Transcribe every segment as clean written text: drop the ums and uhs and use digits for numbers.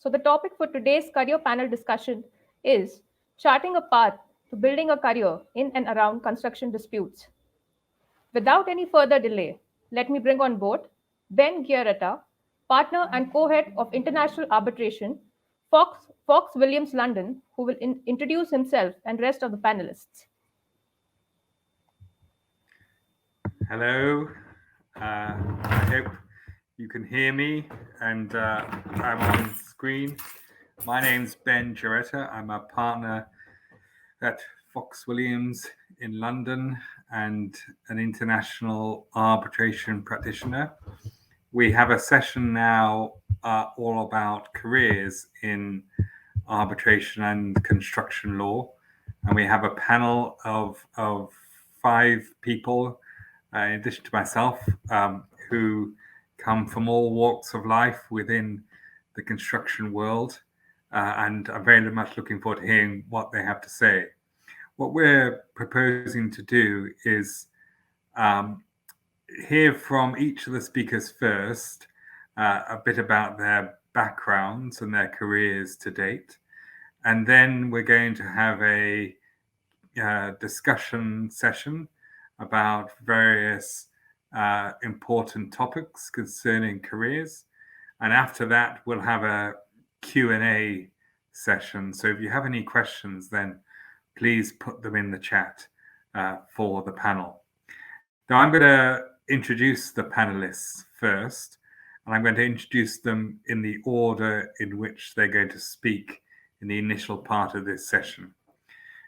So, the topic for today's career panel discussion is charting a path to building a career in and around construction disputes. Without any further delay, let me bring on board Ben Giaretta, partner and co head of international arbitration, Fox Williams London, who will introduce himself and rest of the panelists. Hello, I hope you can hear me and I'm on screen. My name's Ben Giaretta. I'm a partner at Fox Williams in London and an international arbitration practitioner. We have a session now all about careers in arbitration and construction law. And we have a panel of 5 people in addition to myself, who come from all walks of life within the construction world. And I'm very much looking forward to hearing what they have to say. What we're proposing to do is hear from each of the speakers first, a bit about their backgrounds and their careers to date. And then we're going to have a discussion session about various important topics concerning careers. And after that, we'll have a Q&A session. So if you have any questions, then please put them in the chat for the panel. Now, I'm going to introduce the panelists first, and I'm going to introduce them in the order in which they're going to speak in the initial part of this session.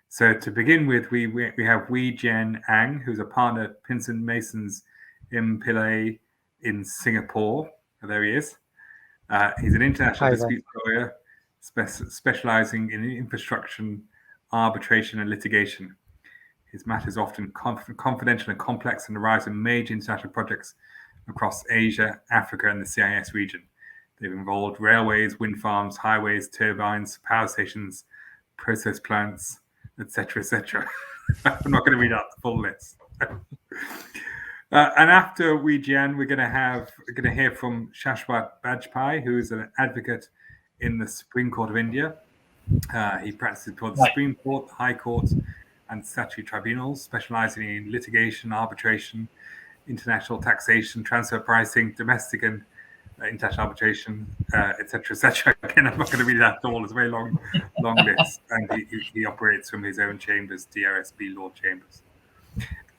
So to begin with, we have Wee Jian Ang, who's a partner at Pinson Masons in Pillay in Singapore. Oh, there he is. He's an international disputes lawyer specializing in infrastructure, arbitration, and litigation. His matters are often confidential and complex and arise in major international projects across Asia, Africa, and the CIS region. They've involved railways, wind farms, highways, turbines, power stations, process plants, etc., etc. I'm not going to read out the full list. And after Wee Jian, we're going to hear from Shashwat Bajpai, who is an advocate in the Supreme Court of India. He practices before the Supreme Court, the High Court, and statutory tribunals, specializing in litigation, arbitration, international taxation, transfer pricing, domestic and international arbitration, etc., etc. Again, I'm not going to read that all. It's a very long list, and he operates from his own chambers, DRSB Law Chambers.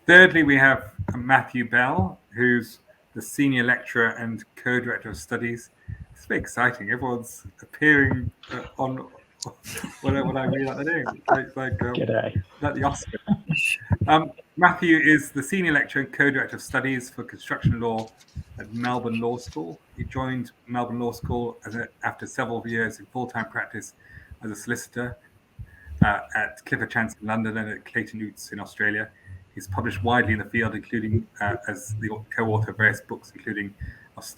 Thirdly, we have Matthew Bell, who's the senior lecturer and co-director of studies. It's very exciting. Everyone's appearing on when I read out the name. It's like the Oscar. Matthew is the senior lecturer and co-director of studies for construction law at Melbourne Law School. He joined Melbourne Law School after several years in full-time practice as a solicitor at Clifford Chance in London and at Clayton Utz in Australia. He's published widely in the field, including as the co-author of various books, including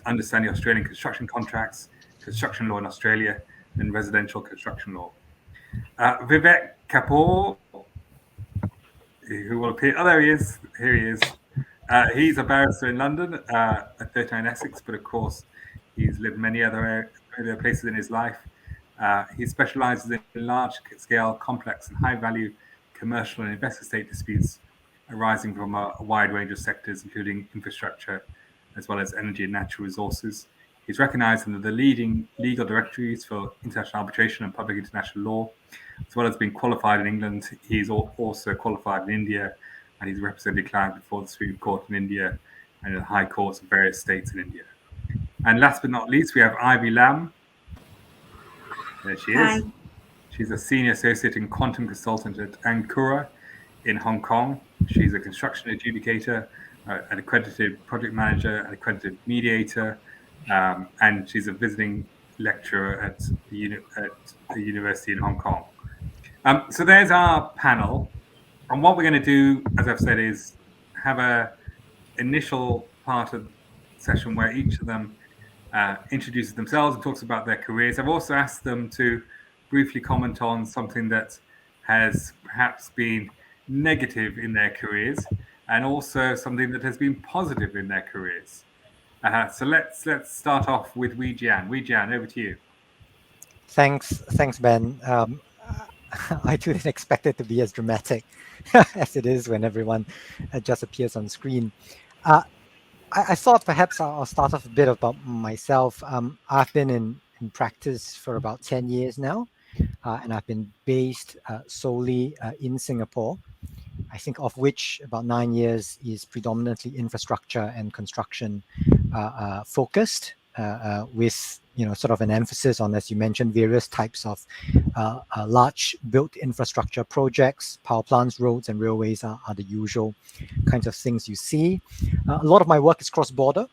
Understanding Australian Construction Contracts, Construction Law in Australia, and Residential Construction Law. Vivek Kapoor, who will appear. Oh, there he is. Here he is. He's a barrister in London at 39 Essex, but of course, he's lived many other places in his life. He specializes in large-scale, complex, and high-value commercial and investor state disputes arising from a wide range of sectors, including infrastructure, as well as energy and natural resources. He's recognized under the leading legal directories for international arbitration and public international law, as well as being qualified in England. He's also qualified in India, and he's represented clients before the Supreme Court in India and in the High Courts of various states in India. And last but not least, we have Ivy Lam. There she is. Hi. She's a senior associate and quantum consultant at Ancura in Hong Kong. She's a construction adjudicator, an accredited project manager, an accredited mediator, and she's a visiting lecturer at the university in Hong Kong. So there's our panel. And what we're going to do, as I've said, is have an initial part of the session where each of them introduces themselves and talks about their careers. I've also asked them to briefly comment on something that has perhaps been negative in their careers and also something that has been positive in their careers. So let's start off with Wee Jian. Wee Jian, over to you. Thanks, Ben. I too didn't expect it to be as dramatic as it is when everyone just appears on screen. I thought perhaps I'll start off a bit about myself. I've been in practice for about 10 years now, and I've been based solely in Singapore. I think of which about 9 years is predominantly infrastructure and construction focused, with sort of an emphasis on, as you mentioned, various types of large built infrastructure projects. Power plants, roads, and railways are the usual kinds of things you see. A lot of my work is cross-border.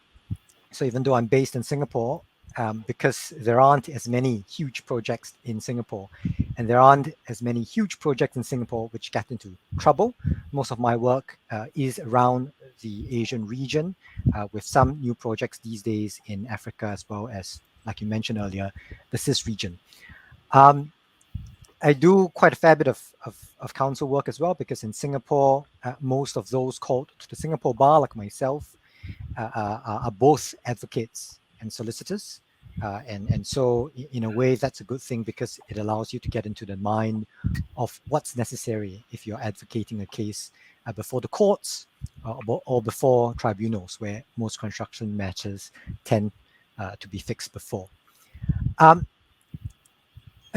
So even though I'm based in Singapore, because there aren't as many huge projects in Singapore, and there aren't as many huge projects in Singapore which get into trouble, most of my work is around the Asian region, with some new projects these days in Africa, as well as, like you mentioned earlier, the CIS region. I do quite a fair bit of council work as well, because in Singapore, most of those called to the Singapore Bar, like myself, are both advocates and solicitors. And so in a way, that's a good thing, because it allows you to get into the mind of what's necessary if you're advocating a case before the courts or before tribunals, where most construction matters tend to be fixed before. I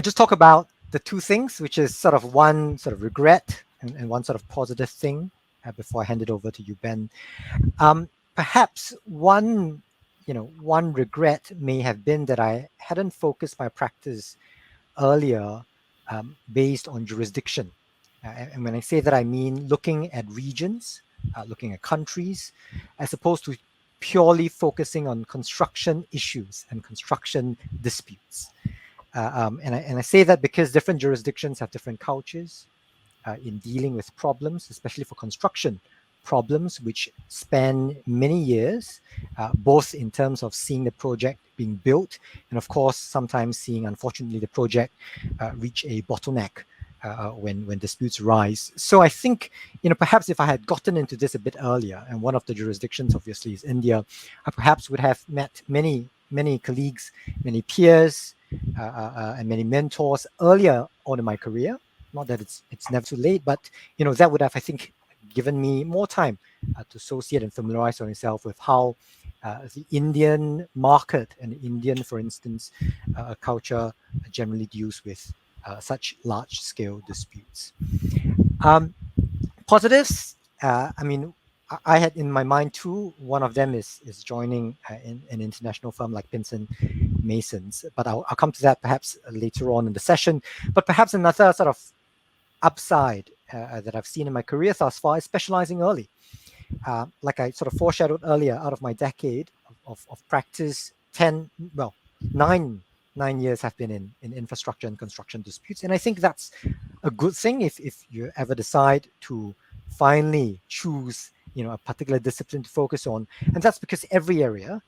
just talk about the two things, which is sort of one sort of regret and one sort of positive thing before I hand it over to you, Ben. Perhaps one regret may have been that I hadn't focused my practice earlier based on jurisdiction. And when I say that, I mean looking at regions, looking at countries, as opposed to purely focusing on construction issues and construction disputes. And I say that because different jurisdictions have different cultures in dealing with problems, especially for construction problems, which span many years, both in terms of seeing the project being built, and of course, sometimes seeing, unfortunately, the project reach a bottleneck when disputes arise. So I think, perhaps if I had gotten into this a bit earlier, and one of the jurisdictions obviously is India, I perhaps would have met many colleagues, many peers, and many mentors earlier on in my career. Not that it's never too late, but that would have, I think, given me more time to associate and familiarize myself with how the Indian market and Indian, for instance, culture generally deals with such large-scale disputes. Positives, I mean, I had in my mind too. One of them is joining in an international firm like Pinson Masons, but I'll come to that perhaps later on in the session. But perhaps another sort of upside that I've seen in my career thus far is specializing early. Like I sort of foreshadowed earlier, out of my decade of practice, 9 years have been in infrastructure and construction disputes. And I think that's a good thing if you ever decide to finally choose a particular discipline to focus on. And that's because every area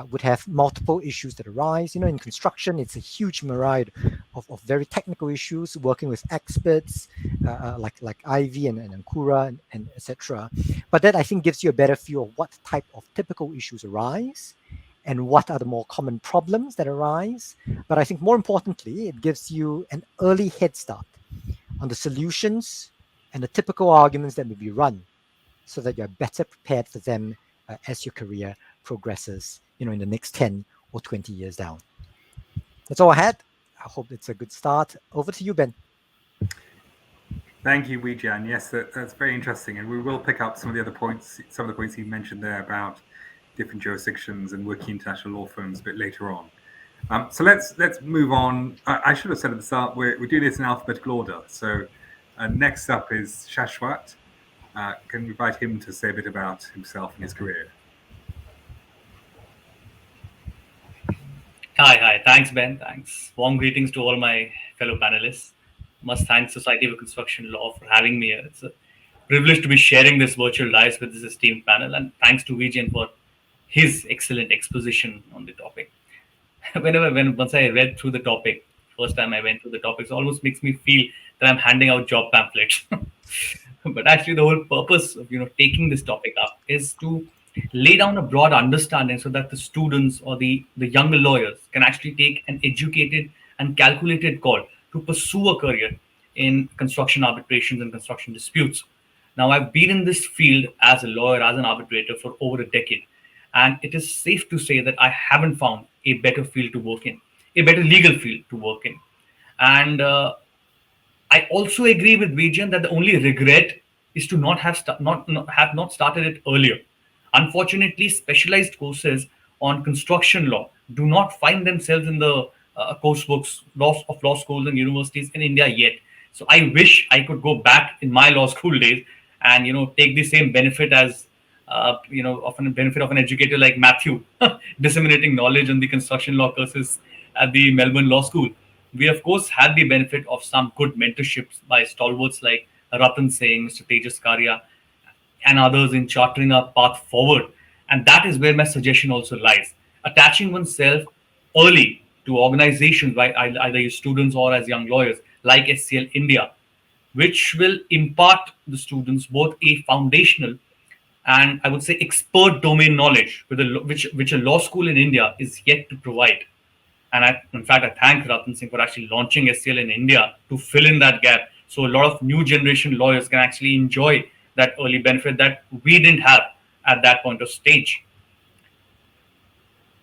would have multiple issues that arise. In construction, it's a huge myriad of very technical issues, working with experts like Ivy and Ankura and etc. But that, I think, gives you a better feel of what type of typical issues arise and what are the more common problems that arise. But I think more importantly, it gives you an early head start on the solutions and the typical arguments that may be run, so that you're better prepared for them as your career progresses, in the next 10 or 20 years down. That's all I had. I hope it's a good start. Over to you, Ben. Thank you, Wee Jian. Yes, that's very interesting. And we will pick up some of the points you mentioned there about different jurisdictions and working international law firms a bit later on. So let's move on. I should have said at the start, we do this in alphabetical order. So next up is Shashwat. Can we invite him to say a bit about himself and his career? Hi. Thanks, Ben. Thanks. Warm greetings to all my fellow panelists. Must thank Society for Construction Law for having me here. It's a privilege to be sharing this virtual dice with this esteemed panel, and thanks to Wee Jian for his excellent exposition on the topic. Once I read through the topic, first time I went through the topic, it almost makes me feel that I'm handing out job pamphlets. But actually, the whole purpose of taking this topic up is to lay down a broad understanding so that the students or the younger lawyers can actually take an educated and calculated call to pursue a career in construction arbitrations and construction disputes. Now, I've been in this field as a lawyer, as an arbitrator for over a decade, and it is safe to say that I haven't found a better field to work in, a better legal field to work in. And I also agree with Vijayan that the only regret is to not have started it earlier. Unfortunately, specialized courses on construction law do not find themselves in the coursebooks of law schools and universities in India yet. So I wish I could go back in my law school days and take the same benefit as of a benefit of an educator like Matthew, disseminating knowledge on the construction law courses at the Melbourne Law School. We of course had the benefit of some good mentorships by stalwarts like Ratan Singh, Mr. Tejas Karia, and others in charting a path forward. And that is where my suggestion also lies. Attaching oneself early to organizations by either as students or as young lawyers like SCL India, which will impart the students both a foundational and I would say expert domain knowledge which a law school in India is yet to provide. And in fact, I thank Ratan Singh for actually launching SCL in India to fill in that gap. So a lot of new generation lawyers can actually enjoy that early benefit that we didn't have at that point of stage.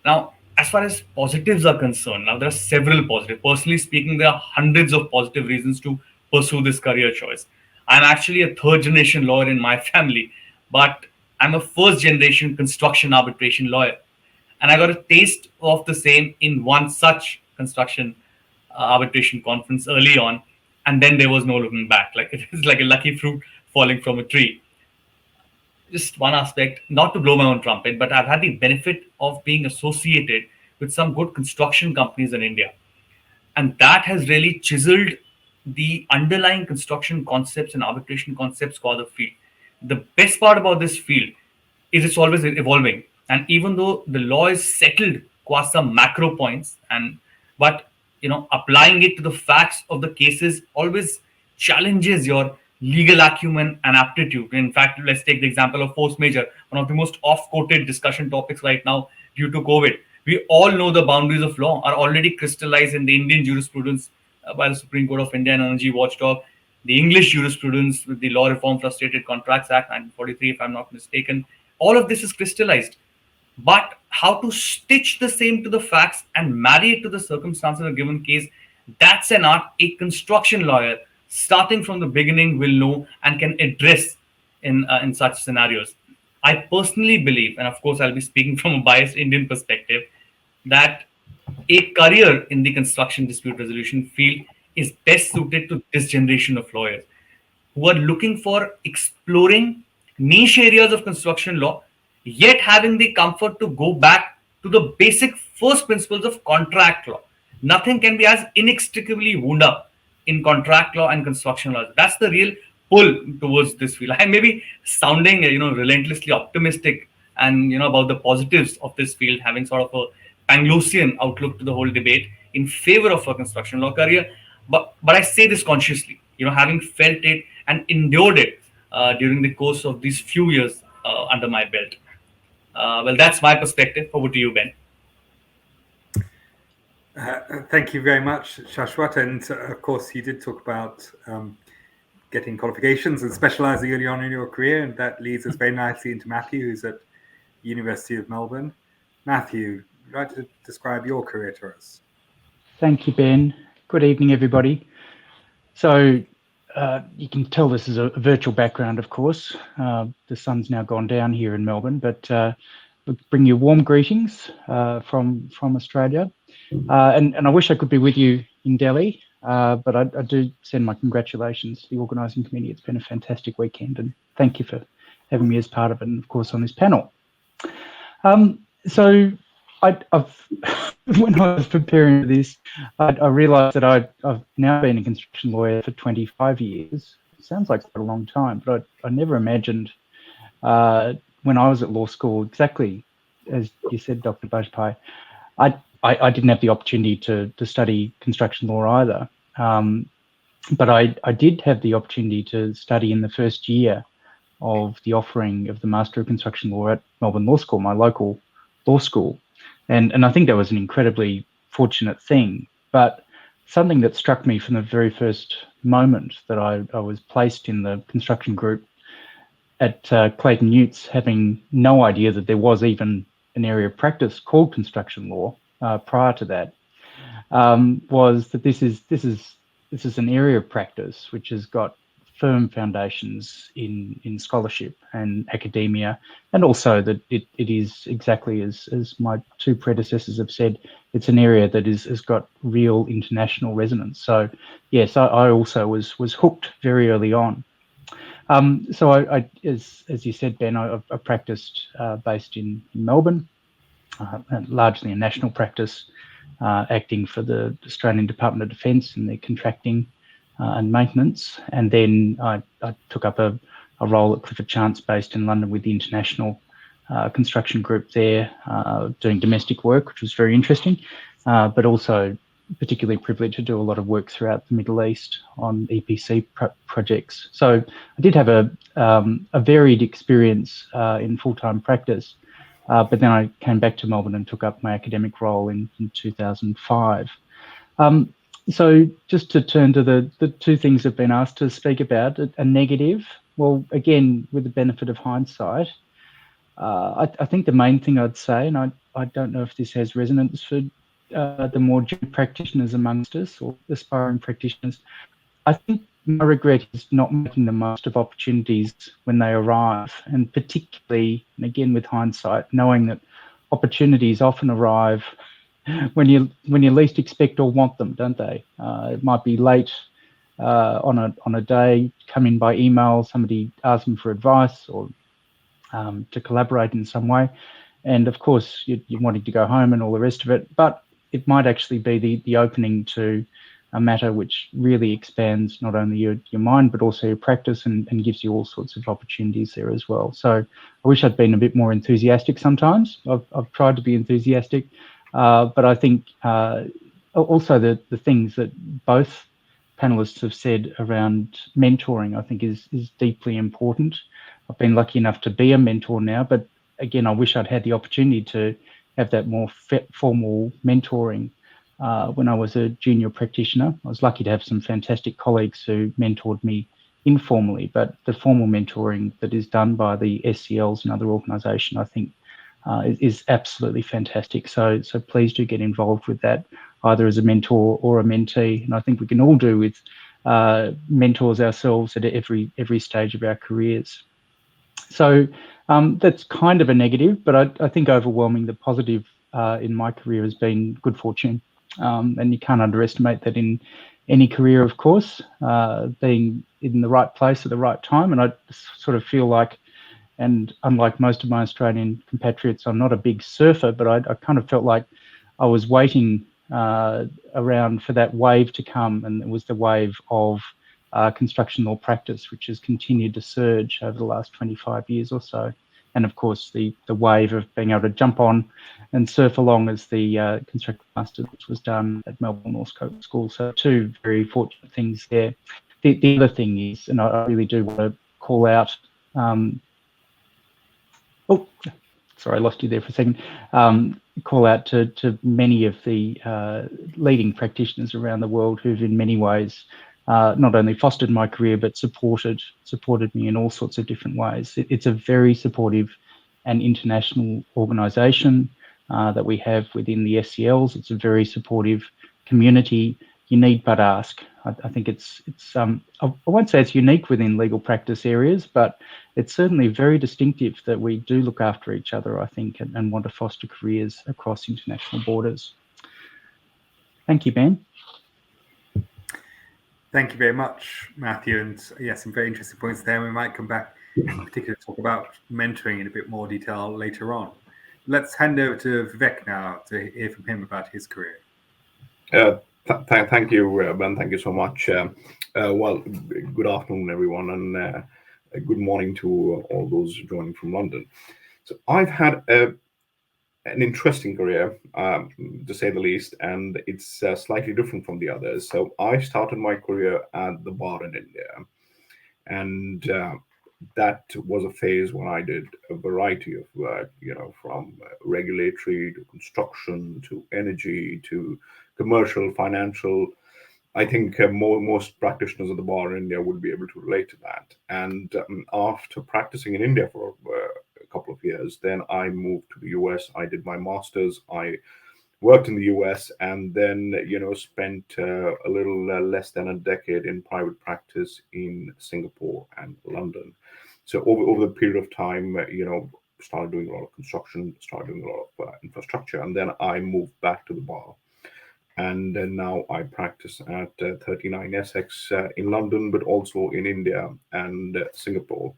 Now, as far as positives are concerned, now there are several positives. Personally speaking, there are hundreds of positive reasons to pursue this career choice. I'm actually a third generation lawyer in my family, but I'm a first generation construction arbitration lawyer. And I got a taste of the same in one such construction arbitration conference early on. And then there was no looking back. Like it is like a lucky fruit falling from a tree. Just one aspect, not to blow my own trumpet, but I've had the benefit of being associated with some good construction companies in India. And that has really chiseled the underlying construction concepts and arbitration concepts for the field. The best part about this field is it's always evolving. And even though the law is settled qua some macro points, but applying it to the facts of the cases always challenges your legal acumen and aptitude. In fact, let's take the example of force majeure, one of the most oft-quoted discussion topics right now due to COVID. We all know the boundaries of law are already crystallized in the Indian jurisprudence by the Supreme Court of India and Energy Watchdog, the English jurisprudence with the Law Reform Frustrated Contracts Act 1943, if I'm not mistaken. All of this is crystallized. But how to stitch the same to the facts and marry it to the circumstances of a given case, that's an art a construction lawyer starting from the beginning will know and can address in such scenarios. I personally believe, and of course I'll be speaking from a biased Indian perspective, that a career in the construction dispute resolution field is best suited to this generation of lawyers who are looking for exploring niche areas of construction law, yet having the comfort to go back to the basic first principles of contract law. Nothing can be as inextricably wound up in contract law and construction law. That's the real pull towards this field. I may be sounding, relentlessly optimistic and, about the positives of this field, having sort of a Panglossian outlook to the whole debate in favor of a construction law career. But I say this consciously, having felt it and endured it during the course of these few years under my belt. Well, that's my perspective. Over to you, Ben. Thank you very much, Shashwat. And of course, you did talk about getting qualifications and specializing early on in your career. And that leads us very nicely into Matthew, who's at University of Melbourne. Matthew, would you like to describe your career to us? Thank you, Ben. Good evening, everybody. So you can tell this is a virtual background, of course. The sun's now gone down here in Melbourne, but we'll bring you warm greetings from Australia. And I wish I could be with you in Delhi, but I do send my congratulations to the organising committee. It's been a fantastic weekend, and thank you for having me as part of it, and of course on this panel. So I've when I was preparing for this, I realised that I've now been a construction lawyer for 25 years. It sounds like a long time, but I never imagined when I was at law school, exactly as you said, Dr. Bajpai, I didn't have the opportunity to study construction law either. But I did have the opportunity to study in the first year of the offering of the Master of Construction Law at Melbourne Law School, my local law school. And I think that was an incredibly fortunate thing. But something that struck me from the very first moment that I was placed in the construction group at Clayton Utes, having no idea that there was even an area of practice called construction law prior to that, was that this is an area of practice which has got firm foundations in scholarship and academia, and also that it is exactly as my two predecessors have said, it's an area that has got real international resonance. So yes, I also was hooked very early on. So I as you said, Ben, I practiced based in Melbourne, largely a national practice, acting for the Australian Department of Defence and their contracting and maintenance. And then I took up a role at Clifford Chance based in London with the international construction group there, doing domestic work, which was very interesting, but also particularly privileged to do a lot of work throughout the Middle East on EPC projects. So I did have a varied experience in full-time practice, but then I came back to Melbourne and took up my academic role in 2005. So just to turn to the two things I've been asked to speak about, a negative, well, again, with the benefit of hindsight, I think the main thing I'd say, and I don't know if this has resonance for the more junior practitioners amongst us or aspiring practitioners, I think my regret is not making the most of opportunities when they arrive, and particularly, and again with hindsight, knowing that opportunities often arrive when you least expect or want them, don't they? It might be late on a day, come in by email, somebody asking for advice or to collaborate in some way, and of course you're wanting to go home and all the rest of it, but it might actually be the opening to a matter which really expands not only your mind but also your practice and gives you all sorts of opportunities there as well. So I wish I'd been a bit more enthusiastic sometimes. I've tried to be enthusiastic, but I think also the things that both panelists have said around mentoring, I think is deeply important. I've been lucky enough to be a mentor now, but again, I wish I'd had the opportunity to have that more formal mentoring when I was a junior practitioner. I was lucky to have some fantastic colleagues who mentored me informally, but the formal mentoring that is done by the SCLs and other organisations, I think, is absolutely fantastic. So please do get involved with that, either as a mentor or a mentee. And I think we can all do with mentors ourselves at every stage of our careers. So that's kind of a negative, but I think overwhelming the positive in my career has been good fortune. And you can't underestimate that in any career, of course, being in the right place at the right time. And I sort of feel like, and unlike most of my Australian compatriots, I'm not a big surfer, but I kind of felt like I was waiting around for that wave to come, and it was the wave of construction law practice, which has continued to surge over the last 25 years or so. And of course, the wave of being able to jump on and surf along as the construction masters, which was done at Melbourne North Coast School. So two very fortunate things there. The other thing is, and I really do want to call out, oh, sorry, I lost you there for a second. Call out to many of the leading practitioners around the world who've in many ways not only fostered my career, but supported me in all sorts of different ways. It's a very supportive and international organisation that we have within the SCLs. It's a very supportive community. You need but ask. I think it's I won't say it's unique within legal practice areas, but it's certainly very distinctive that we do look after each other, I think, and want to foster careers across international borders. Thank you, Ben. Thank you very much, Matthew. And yes, some very interesting points there. We might come back in particular to talk about mentoring in a bit more detail later on. Let's hand over to Vivek now to hear from him about his career. Thank you, Ben. Thank you so much. Well, good afternoon, everyone, and good morning to all those joining from London. So I've had an interesting career, to say the least, and it's slightly different from the others. So I started my career at the bar in India, and that was a phase when I did a variety of work, from regulatory to construction to energy to commercial, financial, I think most practitioners of the bar in India would be able to relate to that. And after practicing in India for a couple of years, then I moved to the US. I did my master's. I worked in the US, and then spent a little less than a decade in private practice in Singapore and London. So over the period of time, started doing a lot of construction, started doing a lot of infrastructure, and then I moved back to the bar. And then now I practice at 39 Essex in London, but also in India and Singapore.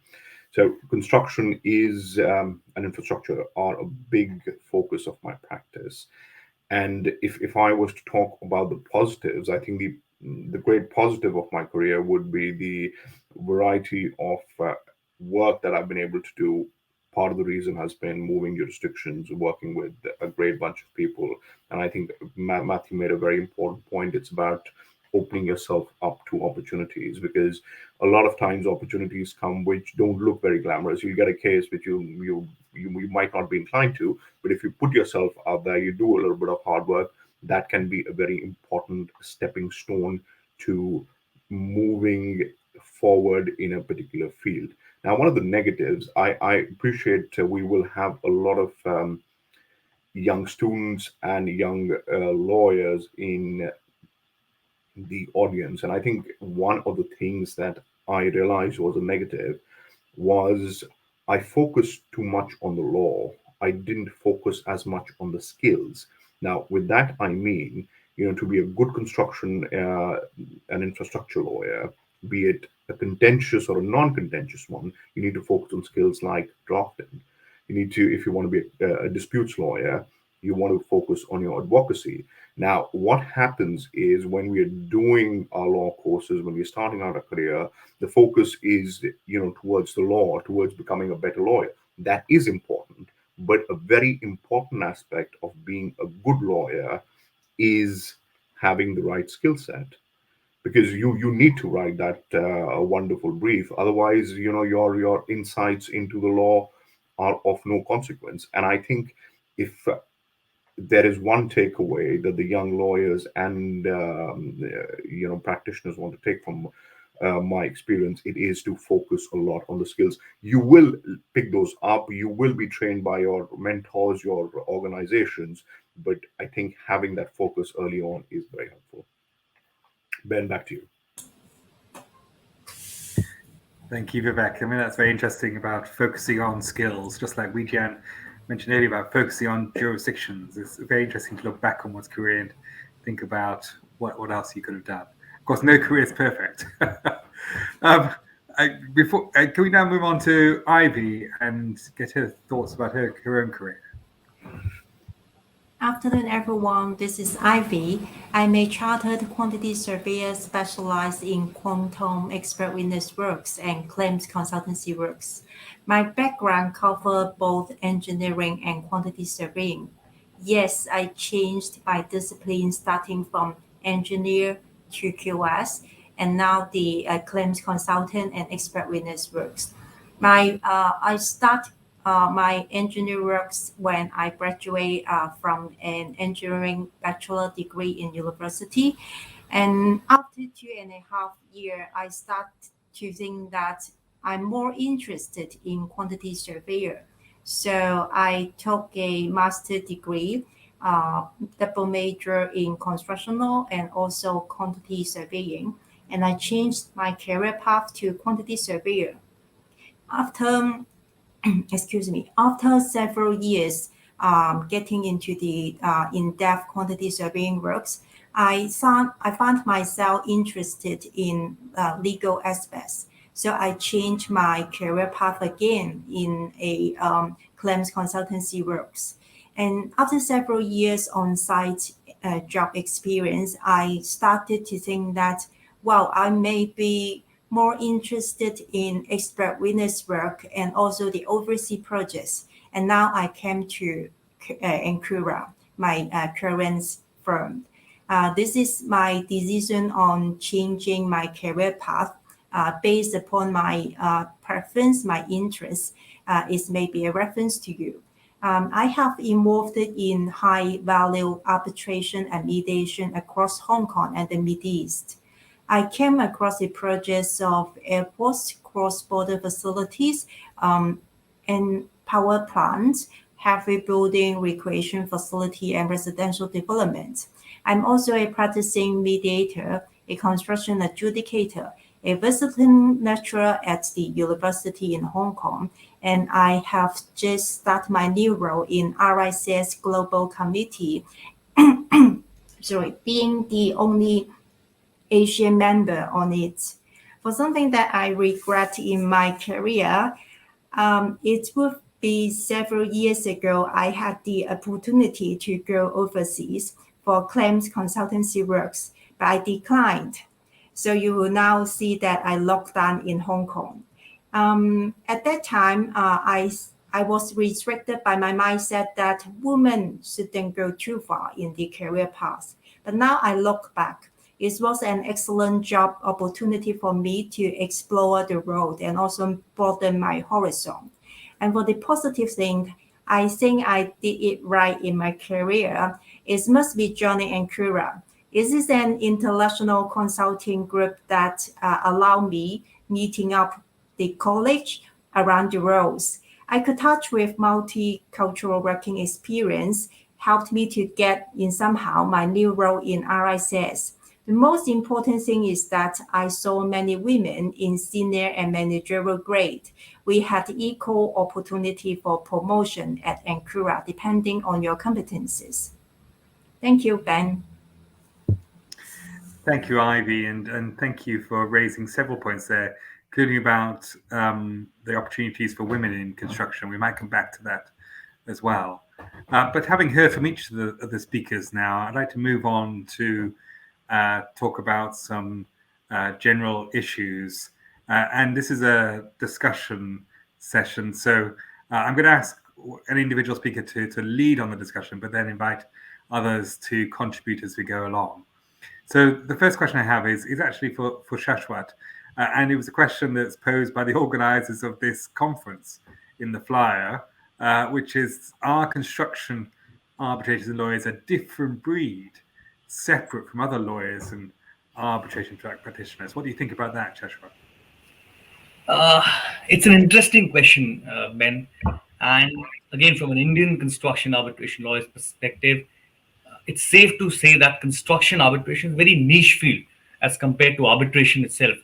So construction is and infrastructure are a big focus of my practice. And if I was to talk about the positives, I think the great positive of my career would be the variety of work that I've been able to do. Part of the reason has been moving jurisdictions, working with a great bunch of people. And I think Matthew made a very important point. It's about opening yourself up to opportunities, because a lot of times opportunities come which don't look very glamorous. You get a case which you might not be inclined to, but if you put yourself out there, you do a little bit of hard work, that can be a very important stepping stone to moving forward in a particular field. Now, one of the negatives, I appreciate we will have a lot of young students and young lawyers in the audience. And I think one of the things that I realized was a negative was I focused too much on the law. I didn't focus as much on the skills. Now, with that, I mean, to be a good construction and infrastructure lawyer, be it a contentious or a non-contentious one, you need to focus on skills like drafting. You need to, if you want to be a disputes lawyer, you want to focus on your advocacy. Now, what happens is when we are doing our law courses, when we're starting out a career, the focus is, towards the law, towards becoming a better lawyer. That is important, but a very important aspect of being a good lawyer is having the right skill set, because you need to write that wonderful brief. Otherwise, your insights into the law are of no consequence. And I think if there is one takeaway that the young lawyers and practitioners want to take from my experience, it is to focus a lot on the skills. You will pick those up. You will be trained by your mentors, your organizations. But I think having that focus early on is very helpful. Ben, back to you. Thank you, Vivek. I mean, that's very interesting about focusing on skills, just like Wijian mentioned earlier about focusing on jurisdictions. It's very interesting to look back on one's career and think about what else you could have done. Of course, no career is perfect. Can we now move on to Ivy and get her thoughts about her own career? Afternoon, everyone. This is Ivy. I'm a chartered quantity surveyor specialized in quantum expert witness works and claims consultancy works. My background covers both engineering and quantity surveying. Yes, I changed my discipline starting from engineer to QS, and now the claims consultant and expert witness works. I start my engineering works when I graduate from an engineering bachelor degree in university. And after 2.5 years, I start to think that I'm more interested in quantity surveyor. So I took a master degree, double major in construction law and also quantity surveying. And I changed my career path to quantity surveyor. After several years getting into the in-depth quantity surveying works, I found myself interested in legal aspects. So I changed my career path again in a claims consultancy works. And after several years on-site job experience, I started to think that, I may be more interested in expert witness work and also the overseas projects. And now I came to Encura, my current firm. This is my decision on changing my career path based upon my preference, my interest. Is maybe a reference to you. I have involved in high-value arbitration and mediation across Hong Kong and the Middle East. I came across the projects of airports, cross-border facilities, and power plants, heavy building, recreation facility, and residential development. I'm also a practicing mediator, a construction adjudicator, a visiting lecturer at the university in Hong Kong, and I have just started my new role in RICS Global Committee, being the only Asian member on it. For something that I regret in my career, it would be several years ago, I had the opportunity to go overseas for claims consultancy works, but I declined. So you will now see that I locked down in Hong Kong. At that time, I was restricted by my mindset that women shouldn't go too far in the career path. But now I look back, it was an excellent job opportunity for me to explore the road and also broaden my horizon. And for the positive thing, I think I did it right in my career. It must be Johnny and Kura. This is an international consulting group that allow me meeting up the college around the world. I could touch with multicultural working experience, helped me to get in somehow my new role in RICS. The most important thing is that I saw many women in senior and managerial grade. We had equal opportunity for promotion at Ankura, depending on your competencies. Thank you, Ben. Thank you, Ivy, and thank you for raising several points there, including about the opportunities for women in construction. We might come back to that as well. But having heard from each of the speakers now, I'd like to move on to talk about some general issues. And this is a discussion session. So I'm going to ask an individual speaker to lead on the discussion, but then invite others to contribute as we go along. So the first question I have is actually for Shashwat. And it was a question that's posed by the organizers of this conference in the flyer, which is, are construction arbitrators and lawyers a different breed, separate from other lawyers and arbitration practitioners? What do you think about that, Shashwat? It's an interesting question, Ben. And again, from an Indian construction arbitration lawyer's perspective, it's safe to say that construction arbitration is a very niche field as compared to arbitration itself.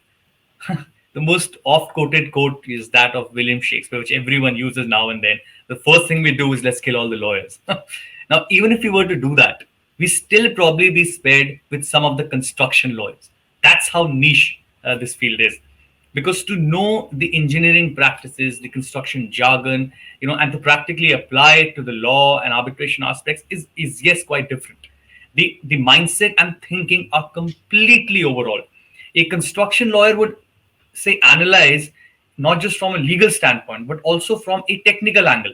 The most oft-quoted quote is that of William Shakespeare, which everyone uses now and then. The first thing we do is let's kill all the lawyers. Now, even if we were to do that, we still probably be spared with some of the construction lawyers. That's how niche this field is. Because to know the engineering practices, the construction jargon, and to practically apply it to the law and arbitration aspects is yes, quite different. The mindset and thinking are completely overall. A construction lawyer would say analyze not just from a legal standpoint, but also from a technical angle.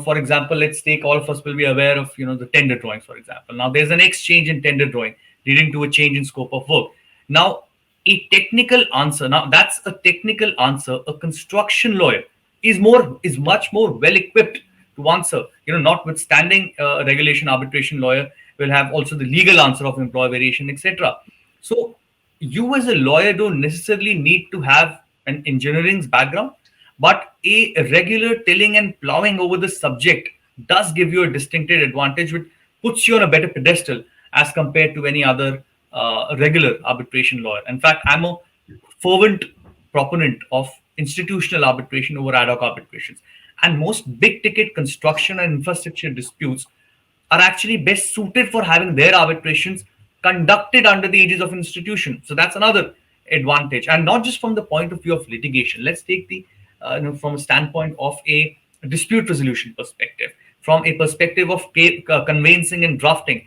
For example, let's take, all of us will be aware of, the tender drawings, for example. Now there's an exchange in tender drawing leading to a change in scope of work. Now, a technical answer, now that's a technical answer. A construction lawyer is much more well equipped to answer. Notwithstanding a regulation arbitration lawyer will have also the legal answer of employee variation, etc. So you as a lawyer don't necessarily need to have an engineering background, but a regular tilling and plowing over the subject does give you a distinctive advantage, which puts you on a better pedestal as compared to any other regular arbitration lawyer. In fact, I'm a fervent proponent of institutional arbitration over ad hoc arbitrations. And most big ticket construction and infrastructure disputes are actually best suited for having their arbitrations conducted under the aegis of an institution. So that's another advantage. And not just from the point of view of litigation. Let's take the from a standpoint of a dispute resolution perspective, from a perspective of conveyancing and drafting.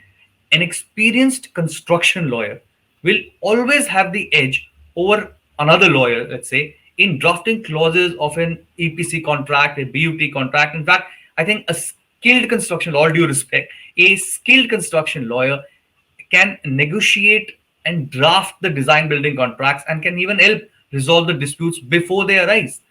An experienced construction lawyer will always have the edge over another lawyer, let's say, in drafting clauses of an EPC contract, a BUT contract. In fact, I think a skilled construction, all due respect, a skilled construction lawyer can negotiate and draft the design building contracts and can even help resolve the disputes before they arise.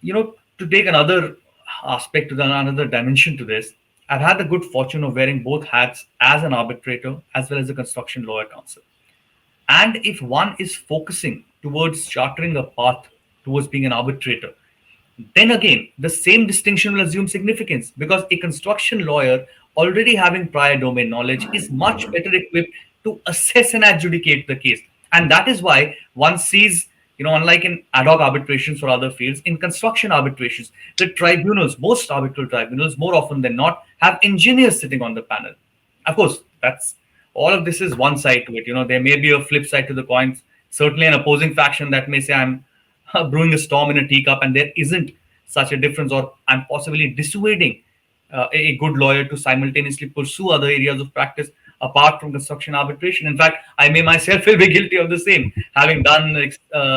To take another aspect to another dimension to this, I've had the good fortune of wearing both hats as an arbitrator as well as a construction lawyer counsel. And if one is focusing towards chartering a path towards being an arbitrator, then again, the same distinction will assume significance, because a construction lawyer already having prior domain knowledge is much better equipped to assess and adjudicate the case. And that is why one sees, unlike in ad hoc arbitrations or other fields, in construction arbitrations, the tribunals, most arbitral tribunals, more often than not, have engineers sitting on the panel. Of course, that's all of this is one side to it. There may be a flip side to the coin. Certainly an opposing faction that may say I'm brewing a storm in a teacup and there isn't such a difference, or I'm possibly dissuading a good lawyer to simultaneously pursue other areas of practice apart from construction arbitration. In fact, I may myself will be guilty of the same, having done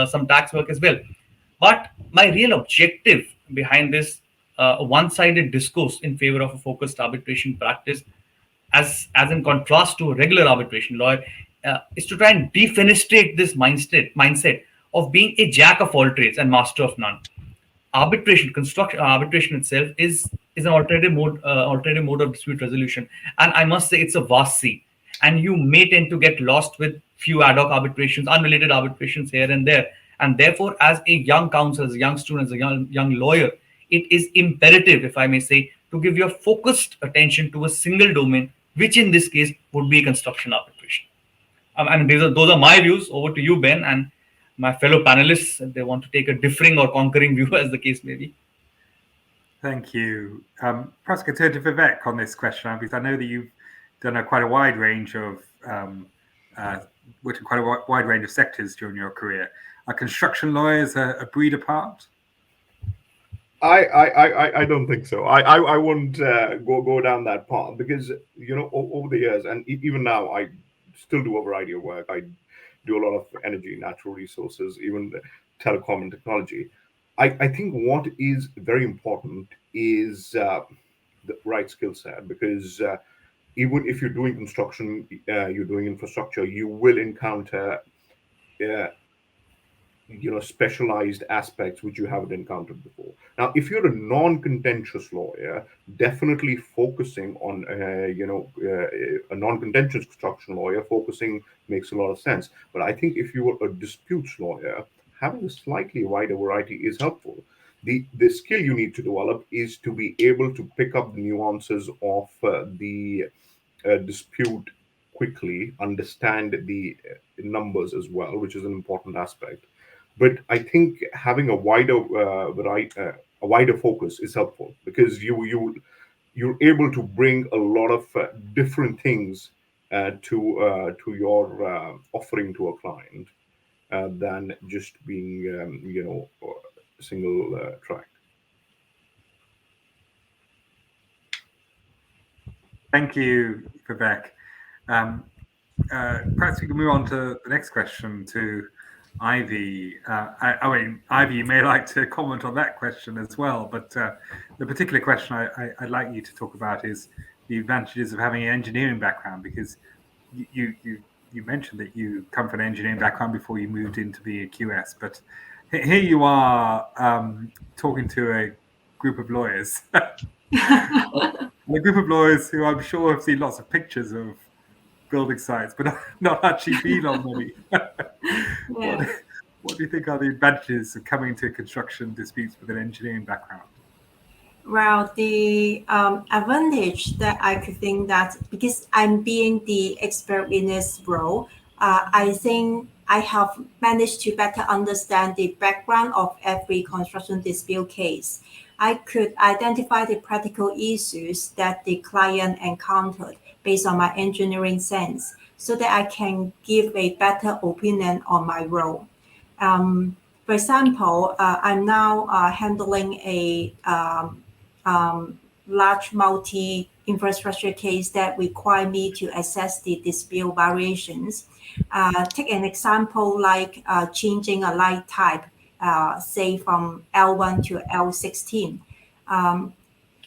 some tax work as well. But my real objective behind this one-sided discourse in favor of a focused arbitration practice, as in contrast to a regular arbitration lawyer, is to try and defenestrate this mindset of being a jack of all trades and master of none. Construction arbitration itself is an alternative mode of dispute resolution, and I must say it's a vast sea. And you may tend to get lost with few ad hoc arbitrations, unrelated arbitrations here and there. And therefore, as a young counsel, as a young student, as a young lawyer, it is imperative, if I may say, to give your focused attention to a single domain, which in this case would be construction arbitration. And those are my views. Over to you, Ben, and my fellow panelists, if they want to take a differing or concurring view, as the case may be. Thank you. Perhaps I could turn to Vivek on this question, because I know that you've done quite a wide range of worked in quite a wide range of sectors during your career. Are construction lawyers a breed apart? I don't think so. I wouldn't go down that path, because over the years, and even now, I still do a variety of work. I do a lot of energy, natural resources, even telecom and technology. I think what is very important is the right skill set, because even if you're doing construction, you're doing infrastructure, you will encounter specialized aspects which you haven't encountered before. Now, if you're a non-contentious lawyer, definitely focusing on a non-contentious construction lawyer, focusing makes a lot of sense. But I think if you were a disputes lawyer, having a slightly wider variety is helpful. The skill you need to develop is to be able to pick up the nuances of the dispute quickly, understand the numbers as well, which is an important aspect. But I think having a wider focus is helpful, because you're able to bring a lot of different things to your offering to a client than just being single track. Thank you, Vivek. Perhaps we can move on to the next question to Ivy. Ivy, you may like to comment on that question as well, but the particular question I'd like you to talk about is the advantages of having an engineering background, because you mentioned that you come from an engineering background before you moved in to be a QS, but here you are talking to a group of lawyers. A group of lawyers who I'm sure have seen lots of pictures of building sites, but not actually been on many. Yeah. What do you think are the advantages of coming to construction disputes with an engineering background? Well, the advantage that I could think that, because I'm being the expert in this role, I think I have managed to better understand the background of every construction dispute case. I could identify the practical issues that the client encountered based on my engineering sense, so that I can give a better opinion on my role. For example, I'm now handling a large multi-infrastructure case that require me to assess the dispute variations. Take an example like changing a light type, say from L1 to L16.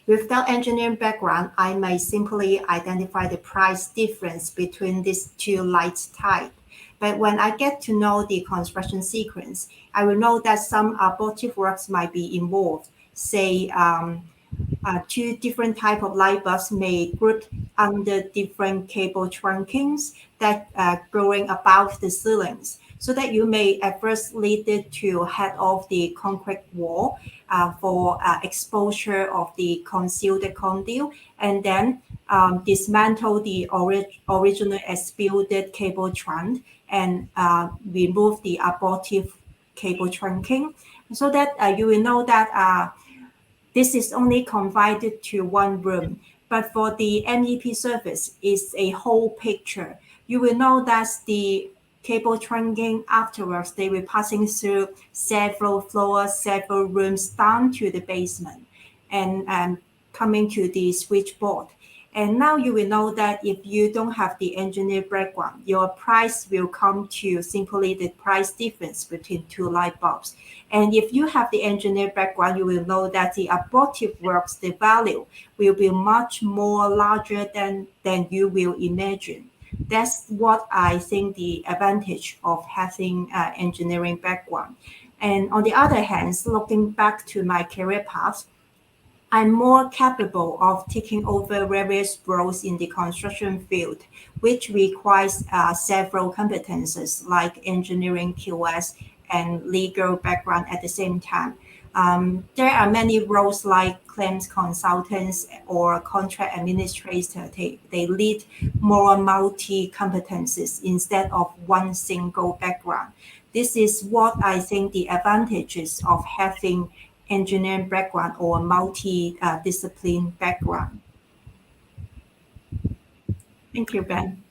Without engineering background, I may simply identify the price difference between these two light types. But when I get to know the construction sequence, I will know that some abortive works might be involved, say two different type of light bulbs may group under different cable trunkings that going above the ceilings, so that you may at first lead it to head off the concrete wall for exposure of the concealed conduit, and then dismantle the original exploded cable trunk and remove the abortive cable trunking, so that you will know that this is only confined to one room. But for the MEP service, it's a whole picture. You will know that the cable trunking afterwards, they will passing through several floors, several rooms down to the basement and coming to the switchboard. And now you will know that if you don't have the engineer background, your price will come to simply the price difference between two light bulbs. And if you have the engineer background, you will know that the abortive works, the value will be much more larger than you will imagine. That's what I think the advantage of having engineering background. And on the other hand, looking back to my career path, I'm more capable of taking over various roles in the construction field, which requires several competences like engineering, QS, and legal background at the same time. There are many roles like claims consultants or contract administrator. They lead more multi-competences instead of one single background. This is what I think the advantages of having engineering background or multi-discipline background. Thank you, Ben.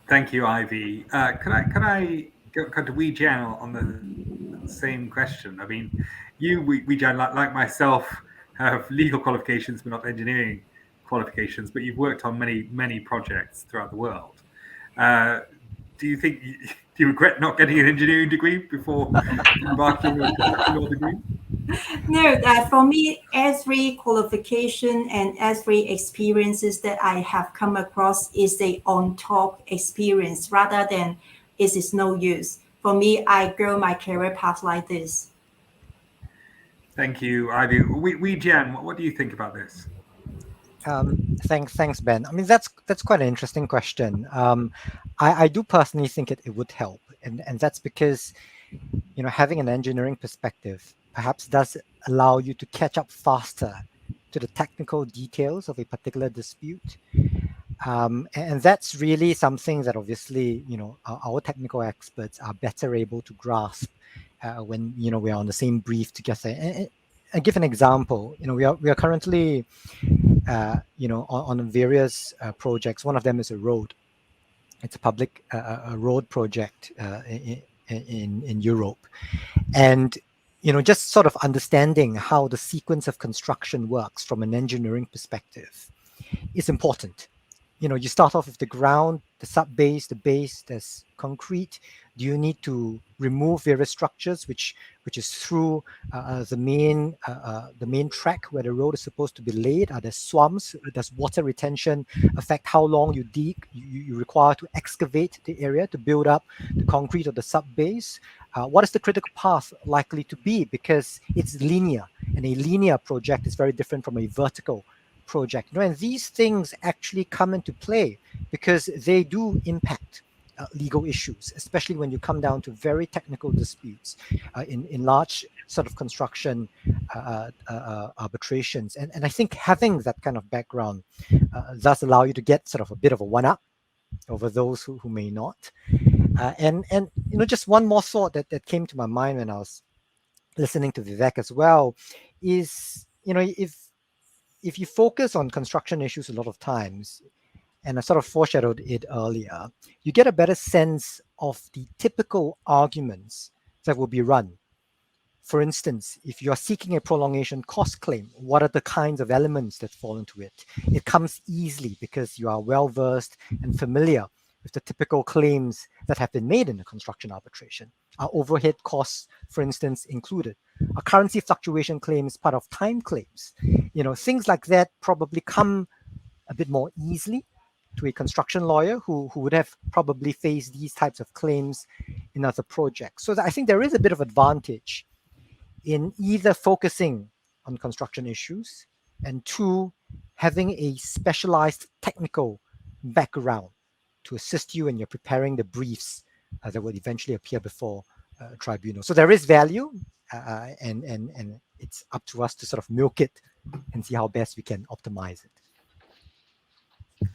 Thank you, Ivy. Can I go to Wee Jan on the same question? I mean, Wee Jan, like myself, have legal qualifications but not engineering qualifications, but you've worked on many projects throughout the world. Do you regret not getting an engineering degree before embarking on a law degree? No, for me, every qualification and every experiences that I have come across is a on-top experience rather than it is no use. For me, I grow my career path like this. Thank you, Ivy. Wee Jan, what do you think about this? Thanks, Ben. I mean, that's quite an interesting question. I do personally think it would help, and that's because, you know, having an engineering perspective perhaps does allow you to catch up faster to the technical details of a particular dispute. And that's really something that obviously, you know, our technical experts are better able to grasp when, you know, we're on the same brief together. And I give an example. You know, we are currently, you know, on various projects. One of them is a road. It's a public a road project in Europe, and you know, just sort of understanding how the sequence of construction works from an engineering perspective is important. You know, you start off with the ground, the sub base, the base, there's concrete. Do you need to remove various structures, which is through the main track where the road is supposed to be laid? Are there swamps? Does water retention affect how long you dig? You require to excavate the area to build up the concrete or the sub base. What is the critical path likely to be? Because it's linear, and a linear project is very different from a vertical project. You know, and these things actually come into play because they do impact legal issues, especially when you come down to very technical disputes in large sort of construction arbitrations. And I think having that kind of background does allow you to get sort of a bit of a one-up over those who may not. And you know, just one more thought that came to my mind when I was listening to Vivek as well is, you know, if you focus on construction issues a lot of times, and I sort of foreshadowed it earlier, you get a better sense of the typical arguments that will be run. For instance, if you are seeking a prolongation cost claim, what are the kinds of elements that fall into it? It comes easily because you are well versed and familiar with the typical claims that have been made in a construction arbitration. Are overhead costs, for instance, included? Are currency fluctuation claims part of time claims? You know, things like that probably come a bit more easily to a construction lawyer who would have probably faced these types of claims in other projects. So I think there is a bit of advantage in either focusing on construction issues and 2, having a specialized technical background to assist you when you're preparing the briefs that will eventually appear before a tribunal. So there is value, and it's up to us to sort of milk it and see how best we can optimize it.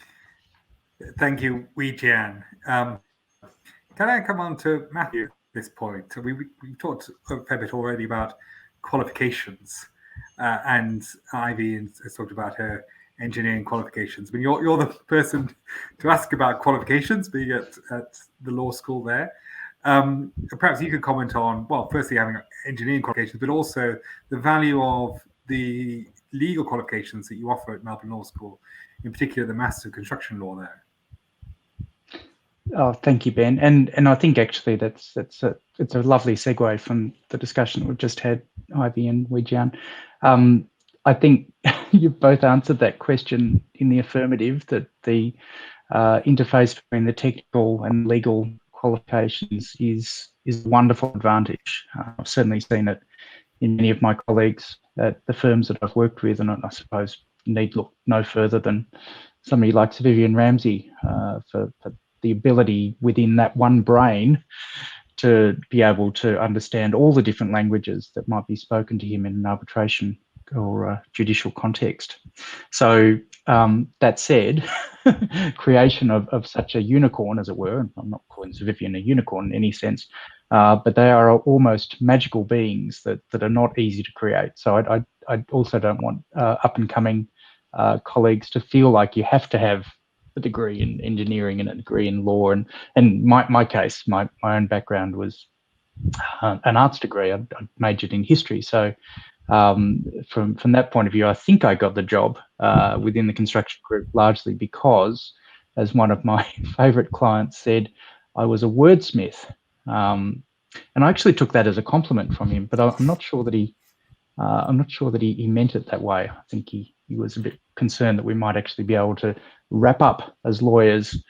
Thank you, Wee Jian. Can I come on to Matthew at this point? We talked a fair bit already about qualifications, and Ivy has talked about her engineering qualifications. But you're the person to ask about qualifications, being at the law school there. Perhaps you could comment on, well, firstly having engineering qualifications, but also the value of the legal qualifications that you offer at Melbourne Law School, in particular the Master of Construction Law there. Oh, thank you, Ben. And I think actually it's a lovely segue from the discussion we've just had, Ivy and Wee Jian. I think you've both answered that question in the affirmative, that the interface between the technical and legal qualifications is a wonderful advantage. I've certainly seen it in many of my colleagues at the firms that I've worked with, and I suppose need look no further than somebody like Sir Vivian Ramsey for the ability within that one brain to be able to understand all the different languages that might be spoken to him in an arbitration or judicial context. So that said, creation of such a unicorn, as it were, and I'm not calling Sir Vivian a unicorn in any sense, but they are almost magical beings that are not easy to create. So I also don't want up-and-coming colleagues to feel like you have to have a degree in engineering and a degree in law. And my case, my own background was an arts degree. I majored in history. So from that point of view, I think I got the job within the construction group largely because, as one of my favourite clients said, I was a wordsmith. And I actually took that as a compliment from him, but I'm not sure that he meant it that way. I think he was a bit concerned that we might actually be able to wrap up as lawyers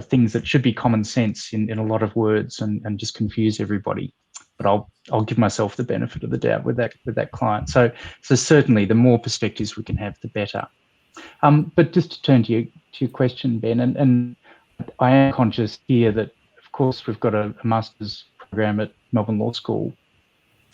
things that should be common sense in a lot of words and just confuse everybody. But I'll give myself the benefit of the doubt with that client. So certainly the more perspectives we can have, the better. But just to turn to your question, Ben, and I am conscious here that of course we've got a master's program at Melbourne Law School,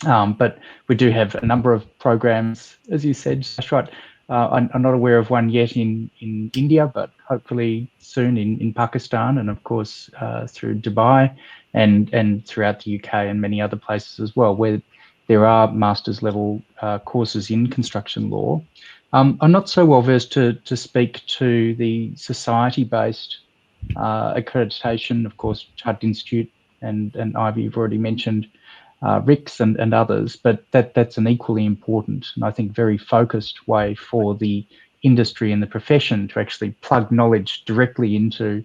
but we do have a number of programs, as you said, that's right. I'm not aware of one yet in India, but hopefully soon in Pakistan, and of course through Dubai and throughout the UK and many other places as well, where there are master's level courses in construction law. I'm not so well versed to speak to the society-based accreditation. Of course, Chartered Institute and Ivy, you've already mentioned RICS and others, but that's an equally important and I think very focused way for the industry and the profession to actually plug knowledge directly into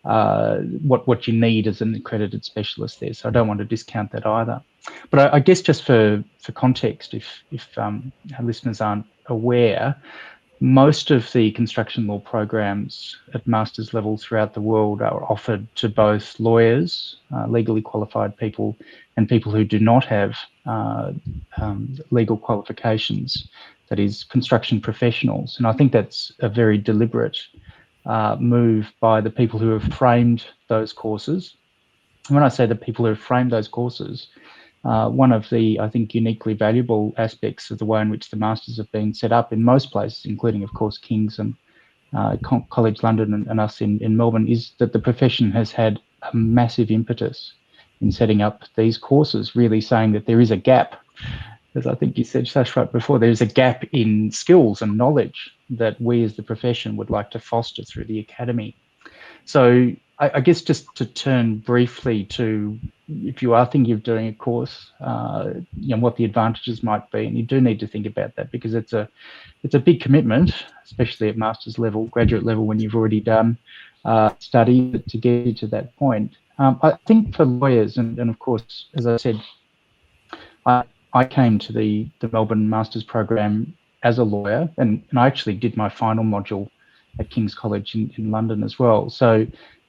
what you need as an accredited specialist there. So I don't want to discount that either. But I guess just for context, if our listeners aren't aware, most of the construction law programs at master's level throughout the world are offered to both lawyers, legally qualified people, and people who do not have legal qualifications, that is, construction professionals. And I think that's a very deliberate move by the people who have framed those courses. And when I say the people who have framed those courses, one of the, I think, uniquely valuable aspects of the way in which the masters have been set up in most places, including, of course, King's and College London and us in Melbourne, is that the profession has had a massive impetus in setting up these courses, really saying that there is a gap, as I think you said, Sash, right before, there's a gap in skills and knowledge that we as the profession would like to foster through the academy. So I guess just to turn briefly to, if you are thinking of doing a course, what the advantages might be, and you do need to think about that because it's a big commitment, especially at master's level, graduate level, when you've already done study to get you to that point. I think for lawyers, and of course, as I said, I came to the Melbourne Masters program as a lawyer, and I actually did my final module at King's College in London as well. So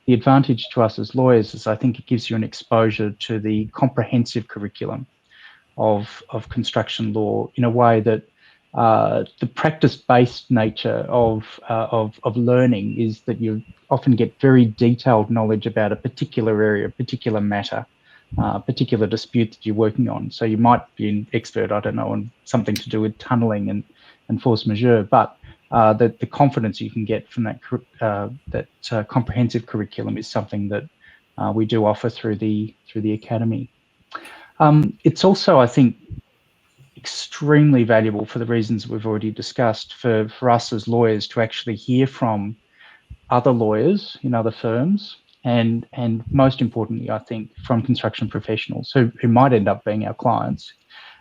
the advantage to us as lawyers is I think it gives you an exposure to the comprehensive curriculum of construction law in a way that the practice-based nature of learning is that you often get very detailed knowledge about a particular area, a particular matter, particular dispute that you're working on. So you might be an expert, I don't know, on something to do with tunnelling and force majeure, but the confidence you can get from that comprehensive curriculum is something that we do offer through the academy. It's also, I think, extremely valuable for the reasons we've already discussed for us as lawyers to actually hear from other lawyers in other firms, and most importantly, I think, from construction professionals who might end up being our clients,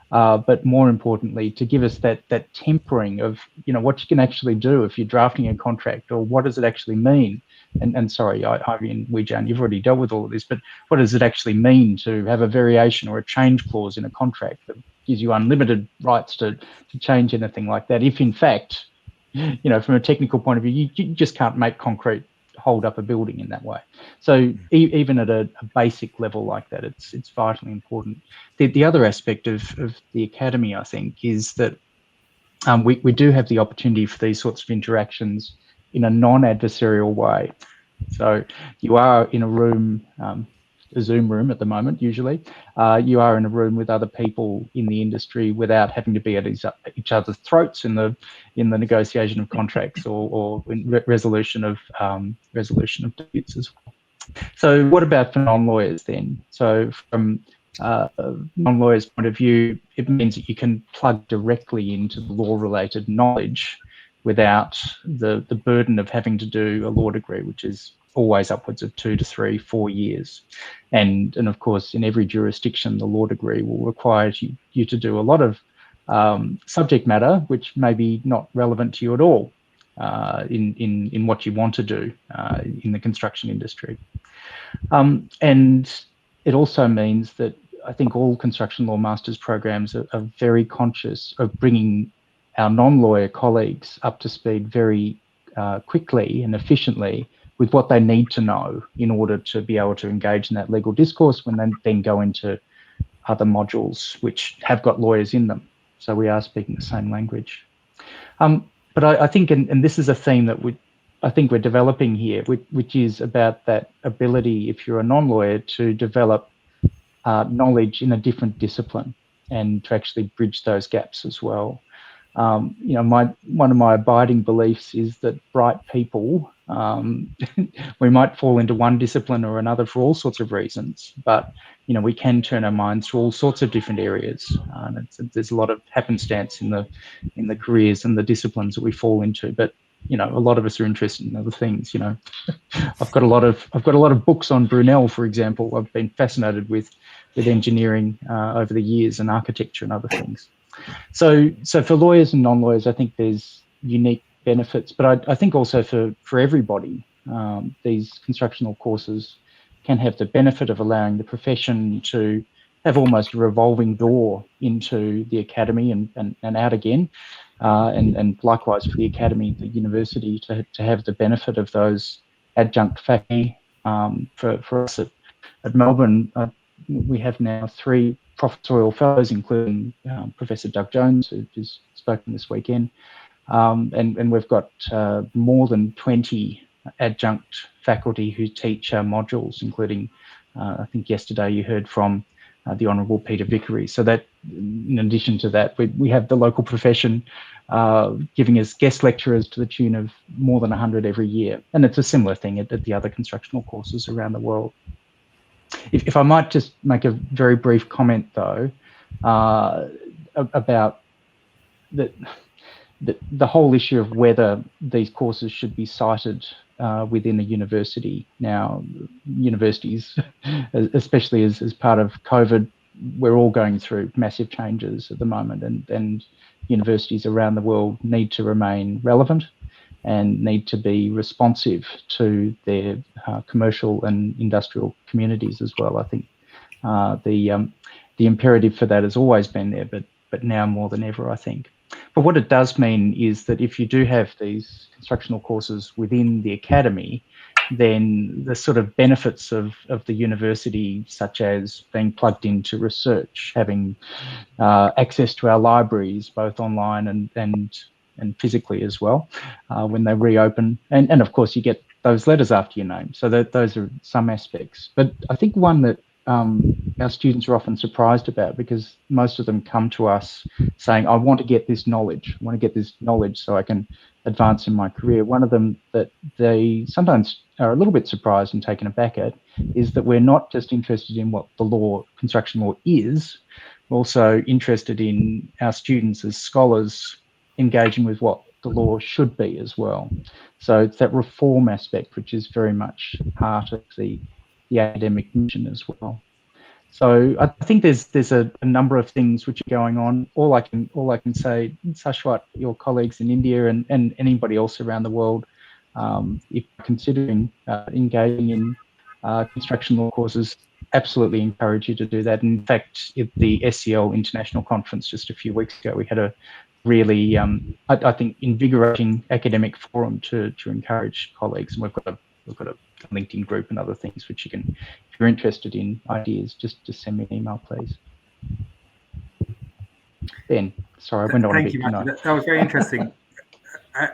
but more importantly, to give us that tempering of, you know, what you can actually do if you're drafting a contract, or what does it actually mean. And sorry, Ivy and Weejan, you've already dealt with all of this, but what does it actually mean to have a variation or a change clause in a contract that gives you unlimited rights to change anything like that, if in fact, you know, from a technical point of view, you just can't make concrete hold up a building in that way. So even at a basic level like that, it's vitally important. The other aspect of the academy, I think, is that we do have the opportunity for these sorts of interactions in a non-adversarial way. So you are in a room, a Zoom room at the moment, usually. You are in a room with other people in the industry without having to be at each other's throats in the negotiation of contracts or in resolution of disputes as well. So what about for non-lawyers then? So from a non-lawyer's point of view, it means that you can plug directly into the law-related knowledge without the burden of having to do a law degree, which is always upwards of 2 to 3, 4 years. And of course, in every jurisdiction, the law degree will require you to do a lot of subject matter, which may be not relevant to you at all in what you want to do in the construction industry. And it also means that I think all construction law master's programs are very conscious of bringing our non-lawyer colleagues up to speed very quickly and efficiently with what they need to know in order to be able to engage in that legal discourse when they then go into other modules which have got lawyers in them. So we are speaking the same language. But I think, and this is a theme that I think we're developing here, which is about that ability, if you're a non-lawyer, to develop knowledge in a different discipline and to actually bridge those gaps as well. You know, one of my abiding beliefs is that bright people, we might fall into one discipline or another for all sorts of reasons, but you know, we can turn our minds to all sorts of different areas. There's a lot of happenstance in the careers and the disciplines that we fall into, but you know, a lot of us are interested in other things. You know, I've got a lot of books on Brunel, for example. I've been fascinated with engineering over the years, and architecture and other things. So for lawyers and non-lawyers, I think there's unique benefits, but I think also for everybody, these constructional courses can have the benefit of allowing the profession to have almost a revolving door into the academy and out again, and likewise for the academy, the university, to have the benefit of those adjunct faculty. For us at Melbourne, we have now 3 professorial fellows, including Professor Doug Jones, who's spoken this weekend, and we've got more than 20 adjunct faculty who teach modules, including I think yesterday you heard from the Honourable Peter Vickery. So that, in addition to that, we have the local profession giving us guest lecturers to the tune of more than 100 every year, and it's a similar thing at the other constructional courses around the world. If I might just make a very brief comment, though, about the whole issue of whether these courses should be cited within a university. Now, universities, especially as part of COVID, we're all going through massive changes at the moment, and universities around the world need to remain relevant and need to be responsive to their commercial and industrial communities as well. I think the imperative for that has always been there, but now more than ever, I think. But what it does mean is that if you do have these constructional courses within the academy, then the sort of benefits of the university, such as being plugged into research, having access to our libraries, both online and physically as well, when they reopen. And of course, you get those letters after your name. So those are some aspects. But I think one that our students are often surprised about, because most of them come to us saying, I want to get this knowledge. I want to get this knowledge so I can advance in my career. One of them that they sometimes are a little bit surprised and taken aback at is that we're not just interested in what the law, construction law is, we're also interested in our students as scholars engaging with what the law should be as well. So it's that reform aspect which is very much part of the academic mission as well. So I think there's a number of things which are going on. All I can say, Shashwat, your colleagues in India and anybody else around the world, if considering engaging in construction law courses, absolutely encourage you to do that. In fact, at the SCL International Conference just a few weeks ago, we had a really, I think, invigorating academic forum to encourage colleagues, and we've got a LinkedIn group and other things which you can, if you're interested in ideas, just send me an email, please. Ben, sorry, I went on a bit. Thank you, Matt. That was very interesting.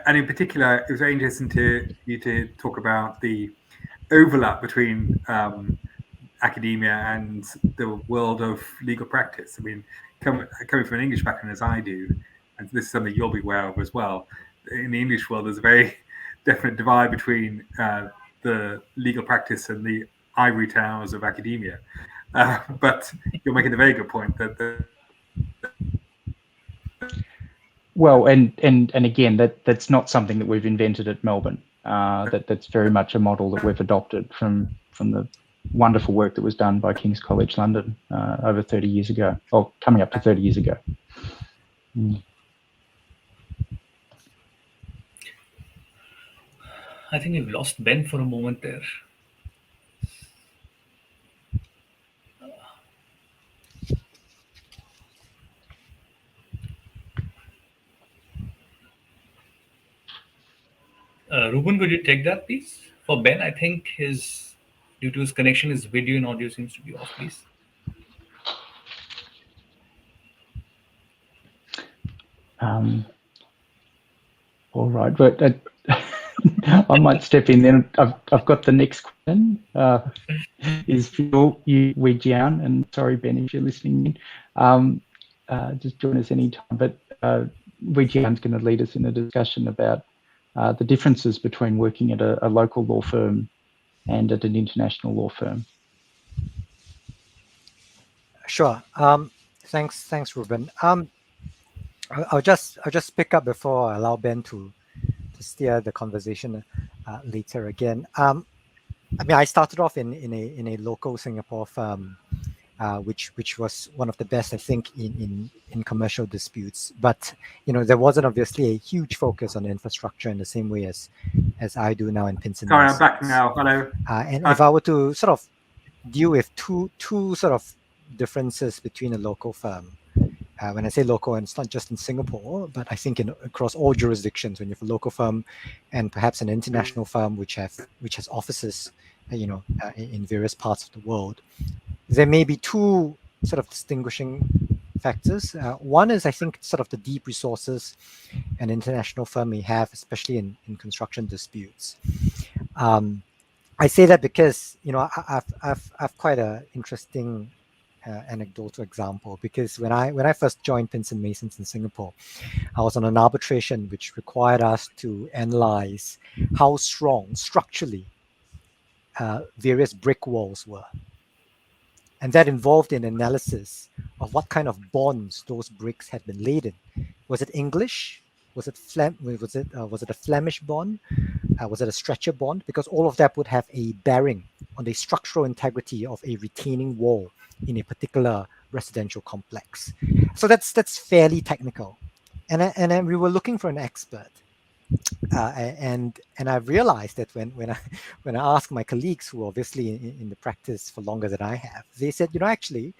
And in particular, it was very interesting to you to talk about the overlap between academia and the world of legal practice. I mean, coming from an English background as I do, and this is something you'll be aware of as well, in the English world, there's a very definite divide between the legal practice and the ivory towers of academia. But you're making a very good point that well, and again, that's not something that we've invented at Melbourne. That's very much a model that we've adopted from the wonderful work that was done by King's College London over 30 years ago, or coming up to 30 years ago. I think we've lost Ben for a moment there. Ruben, could you take that, please? For Ben, I think due to his connection, his video and audio seems to be off, please. All right, but I might step in then. I've got the next question. Is Phil Wejian, and sorry Ben if you're listening in, just join us anytime. But Wejian's going to lead us in a discussion about the differences between working at a local law firm and at an international law firm. Sure. Thanks, Ruben. I'll just pick up before I allow Ben to steer the conversation later again. I mean, I started off in a local Singapore firm, which was one of the best, I think, in commercial disputes. But there wasn't obviously a huge focus on infrastructure in the same way as I do now in Pinson. Sorry, I'm back now. Hello. And if I were to sort of deal with two sort of differences between a local firm. When I say local, and it's not just in Singapore, but I think across all jurisdictions, when you have a local firm and perhaps an international firm which has offices, in various parts of the world, there may be two sort of distinguishing factors. One is, I think, sort of the deep resources an international firm may have, especially in construction disputes. I say that because I've quite an interesting anecdotal example, because when I first joined Pinson Masons in Singapore, I was on an arbitration which required us to analyze how strong structurally various brick walls were, and that involved an analysis of what kind of bonds those bricks had been laid in. Was it English? Was it a Flemish bond? Was it a stretcher bond? Because all of that would have a bearing on the structural integrity of a retaining wall in a particular residential complex. So that's fairly technical, and then we were looking for an expert, and I realized that when I asked my colleagues who are obviously in the practice for longer than I have, they said, actually,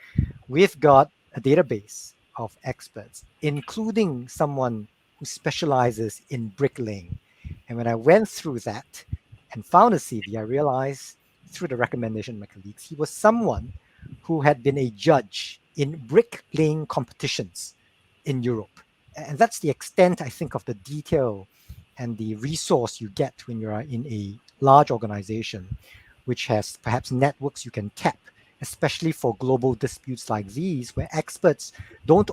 we've got a database of experts, including someone who specializes in bricklaying. And when I went through that, and found a CV, I realized through the recommendation of my colleagues, he was someone who had been a judge in bricklaying competitions in Europe. And that's the extent, I think, of the detail and the resource you get when you're in a large organization, which has perhaps networks you can tap, especially for global disputes like these, where experts don't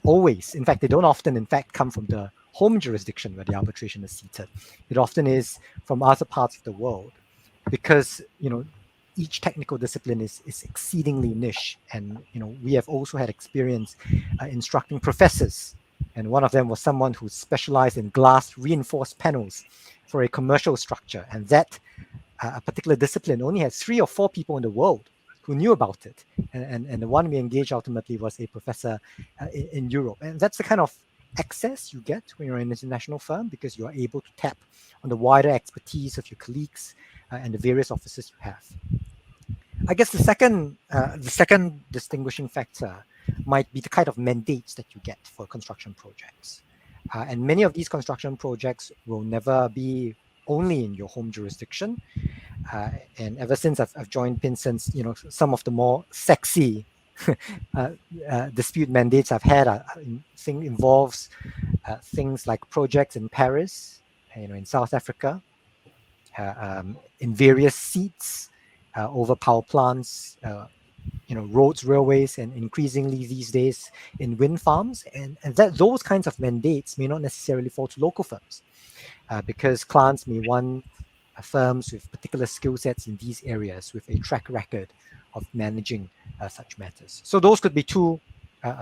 always, in fact, they don't often, in fact, come from the home jurisdiction where the arbitration is seated. It often is from other parts of the world, because each technical discipline is exceedingly niche, and we have also had experience instructing professors, and one of them was someone who specialized in glass reinforced panels for a commercial structure, and that a particular discipline only has 3 or 4 people in the world who knew about it, and the one we engaged ultimately was a professor in Europe. And that's the kind of access you get when you're an international firm, because you are able to tap on the wider expertise of your colleagues and the various offices you have. I guess the second distinguishing factor might be the kind of mandates that you get for construction projects. And many of these construction projects will never be only in your home jurisdiction. And ever since I've joined Pinson's, some of the more sexy dispute mandates I've had involves things like projects in Paris, in South Africa, in various seats over power plants, roads, railways, and increasingly these days in wind farms. And that those kinds of mandates may not necessarily fall to local firms, because clients may want firms with particular skill sets in these areas with a track record of managing such matters. So those could be two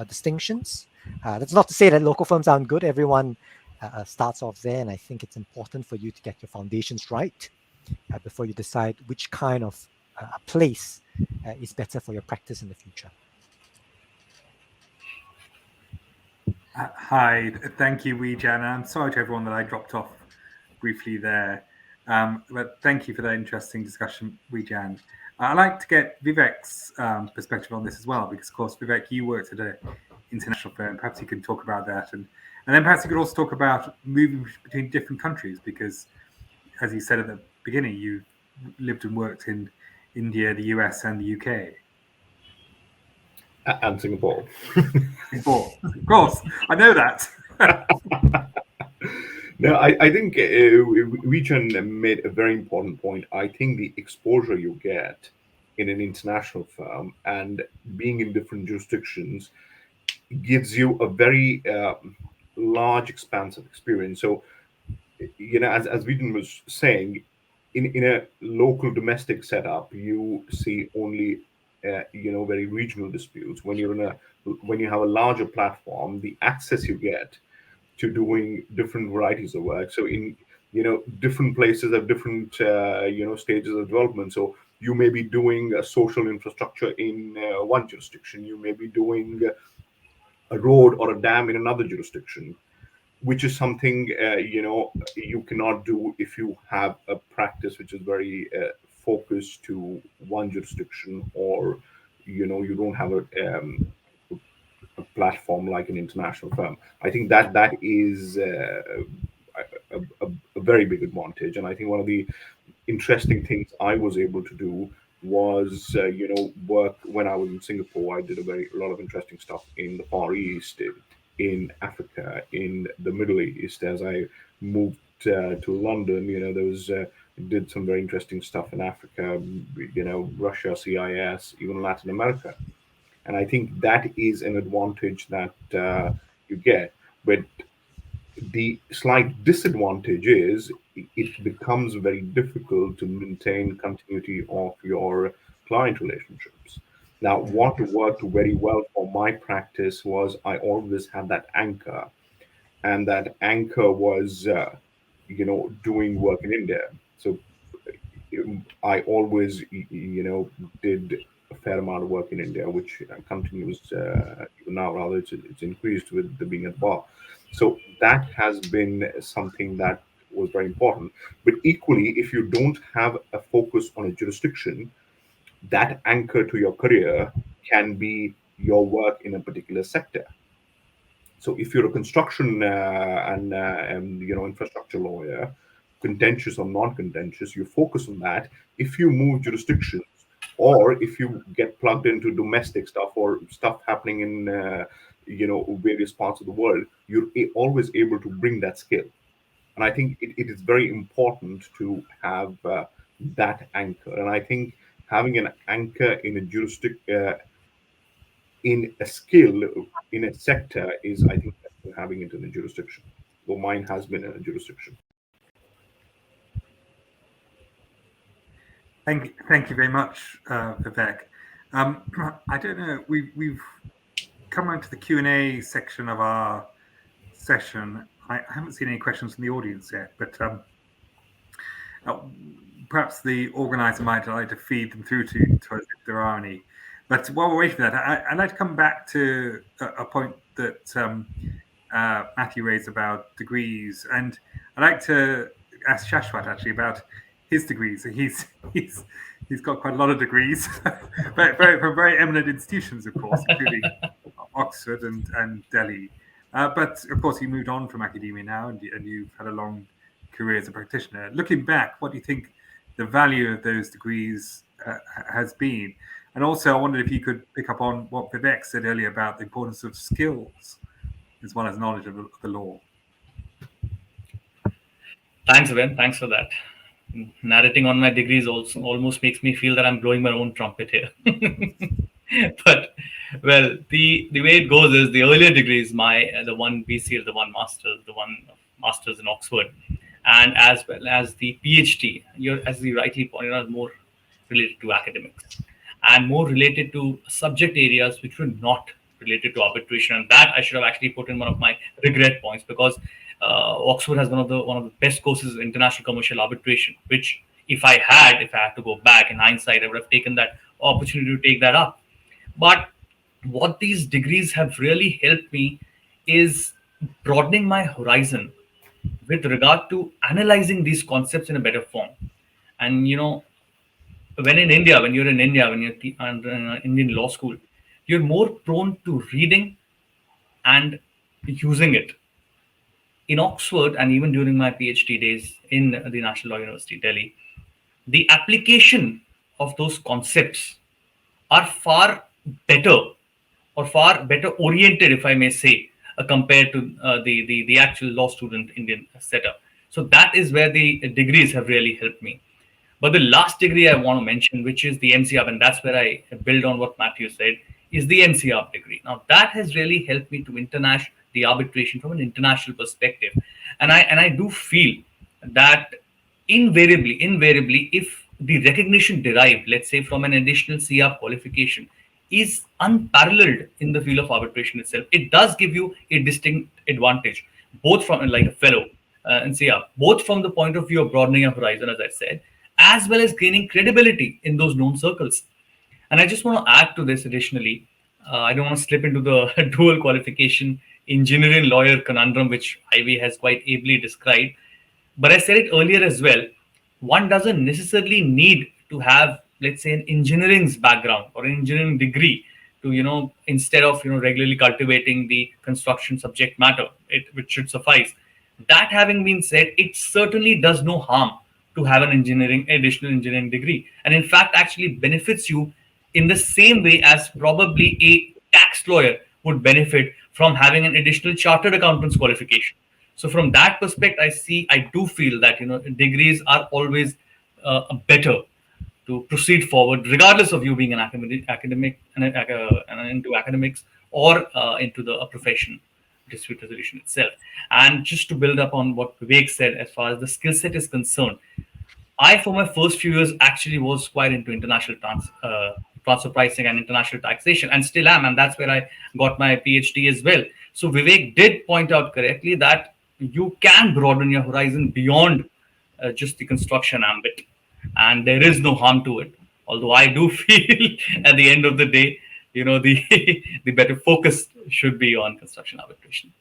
distinctions. That's not to say that local firms aren't good. Everyone starts off there, and I think it's important for you to get your foundations right before you decide which kind of place is better for your practice in the future. Hi, thank you, Wee-Jan. I'm sorry to everyone that I dropped off briefly there, but thank you for that interesting discussion, Wee-Jan. I'd like to get Vivek's perspective on this as well, because, of course, Vivek, you worked at an international firm. Perhaps you can talk about that, and then perhaps you could also talk about moving between different countries, because, as you said at the beginning, you lived and worked in India, the US, and the UK. And Singapore. Singapore, of course, I know that. No, I think Wee-Jan made a very important point. I think the exposure you get in an international firm and being in different jurisdictions gives you a very large expanse of experience. So, as Wee-Jan was saying, in a local domestic setup, you see only very regional disputes. When you have a larger platform, the access you get to doing different varieties of work. So in different places have different stages of development. So you may be doing a social infrastructure in one jurisdiction. You may be doing a road or a dam in another jurisdiction, which is something you cannot do if you have a practice which is very focused to one jurisdiction, or you don't have a platform like an international firm. I think that is a very big advantage, and I think one of the interesting things I was able to do was work when I was in Singapore. I did a lot of interesting stuff in the Far East, in Africa, in the Middle East. As I moved to London, did some very interesting stuff in Africa, Russia, CIS, even Latin America. And I think that is an advantage that you get. But the slight disadvantage is it becomes very difficult to maintain continuity of your client relationships. Now, what worked very well for my practice was I always had that anchor, and that anchor was, doing work in India. So I always, did a fair amount of work in India, which continues now. Rather, it's increased with the being at bar. So that has been something that was very important. But equally, if you don't have a focus on a jurisdiction, that anchor to your career can be your work in a particular sector. So if you're a construction and infrastructure lawyer, contentious or non-contentious, you focus on that. If you move jurisdictions, or if you get plugged into domestic stuff or stuff happening in various parts of the world, you're always able to bring that skill. And I think it is very important to have that anchor. And I think having an anchor in a in a skill, in a sector, is, I think, having it in a jurisdiction. Though mine has been in a jurisdiction. Thank you very much, Vivek. I don't know. We've come on to the Q&A section of our session. I haven't seen any questions from the audience yet, but perhaps the organizer might like to feed them through to us if there are any. But while we're waiting for that, I'd like to come back to a point that Matthew raised about degrees, and I'd like to ask Shashwat actually about his degrees. He's got quite a lot of degrees, but from very eminent institutions, of course, including Oxford and Delhi. But of course, you moved on from academia now, and you've had a long career as a practitioner. Looking back, what do you think the value of those degrees has been? And also, I wondered if you could pick up on what Vivek said earlier about the importance of skills as well as knowledge of the law. Thanks, Ben. Thanks for that. Narrating on my degrees also almost makes me feel that I'm blowing my own trumpet here. But, well, the way it goes is the earlier degrees, the one BCL, the one master's in Oxford, and as well as the PhD, as you rightly pointed out, more related to academics and more related to subject areas which were not related to arbitration. And that I should have actually put in one of my regret points, because Oxford has one of the best courses in international commercial arbitration, which if I had to go back in hindsight, I would have taken that opportunity to take that up. But what these degrees have really helped me is broadening my horizon with regard to analyzing these concepts in a better form. And when you're in India, when you're in Indian law school, you're more prone to reading and using it. In Oxford, and even during my PhD days in the National Law University, Delhi, the application of those concepts are far better oriented, if I may say, compared to the actual law student Indian setup. So that is where the degrees have really helped me. But the last degree I want to mention, which is the MCARB, and that's where I build on what Matthew said, is the MCARB degree. Now that has really helped me to international the arbitration from an international perspective, and I do feel that invariably, if the recognition derived, let's say, from an additional CARB qualification is unparalleled in the field of arbitration itself, it does give you a distinct advantage, both from like a fellow in CARB, both from the point of view of broadening your horizon, as I said, as well as gaining credibility in those known circles. And I just want to add to this additionally, I don't want to slip into the dual qualification engineering lawyer conundrum, which Ivy has quite ably described. But I said it earlier as well, one doesn't necessarily need to have, let's say, an engineering's background or an engineering degree to, instead of, regularly cultivating the construction subject matter, which should suffice. That having been said, it certainly does no harm to have an additional engineering degree. And in fact, actually benefits you in the same way as probably a tax lawyer would benefit from having an additional chartered accountant's qualification. So from that perspective, I do feel that, degrees are always better to proceed forward, regardless of you being an academic and into academics or into the profession, dispute resolution itself. And just to build up on what Vivek said, as far as the skill set is concerned, I, for my first few years, actually was quite into international transfer pricing and international taxation, and still am, and that's where I got my PhD as well. So Vivek did point out correctly that you can broaden your horizon beyond just the construction ambit, and there is no harm to it. Although I do feel at the end of the day, the better focus should be on construction arbitration.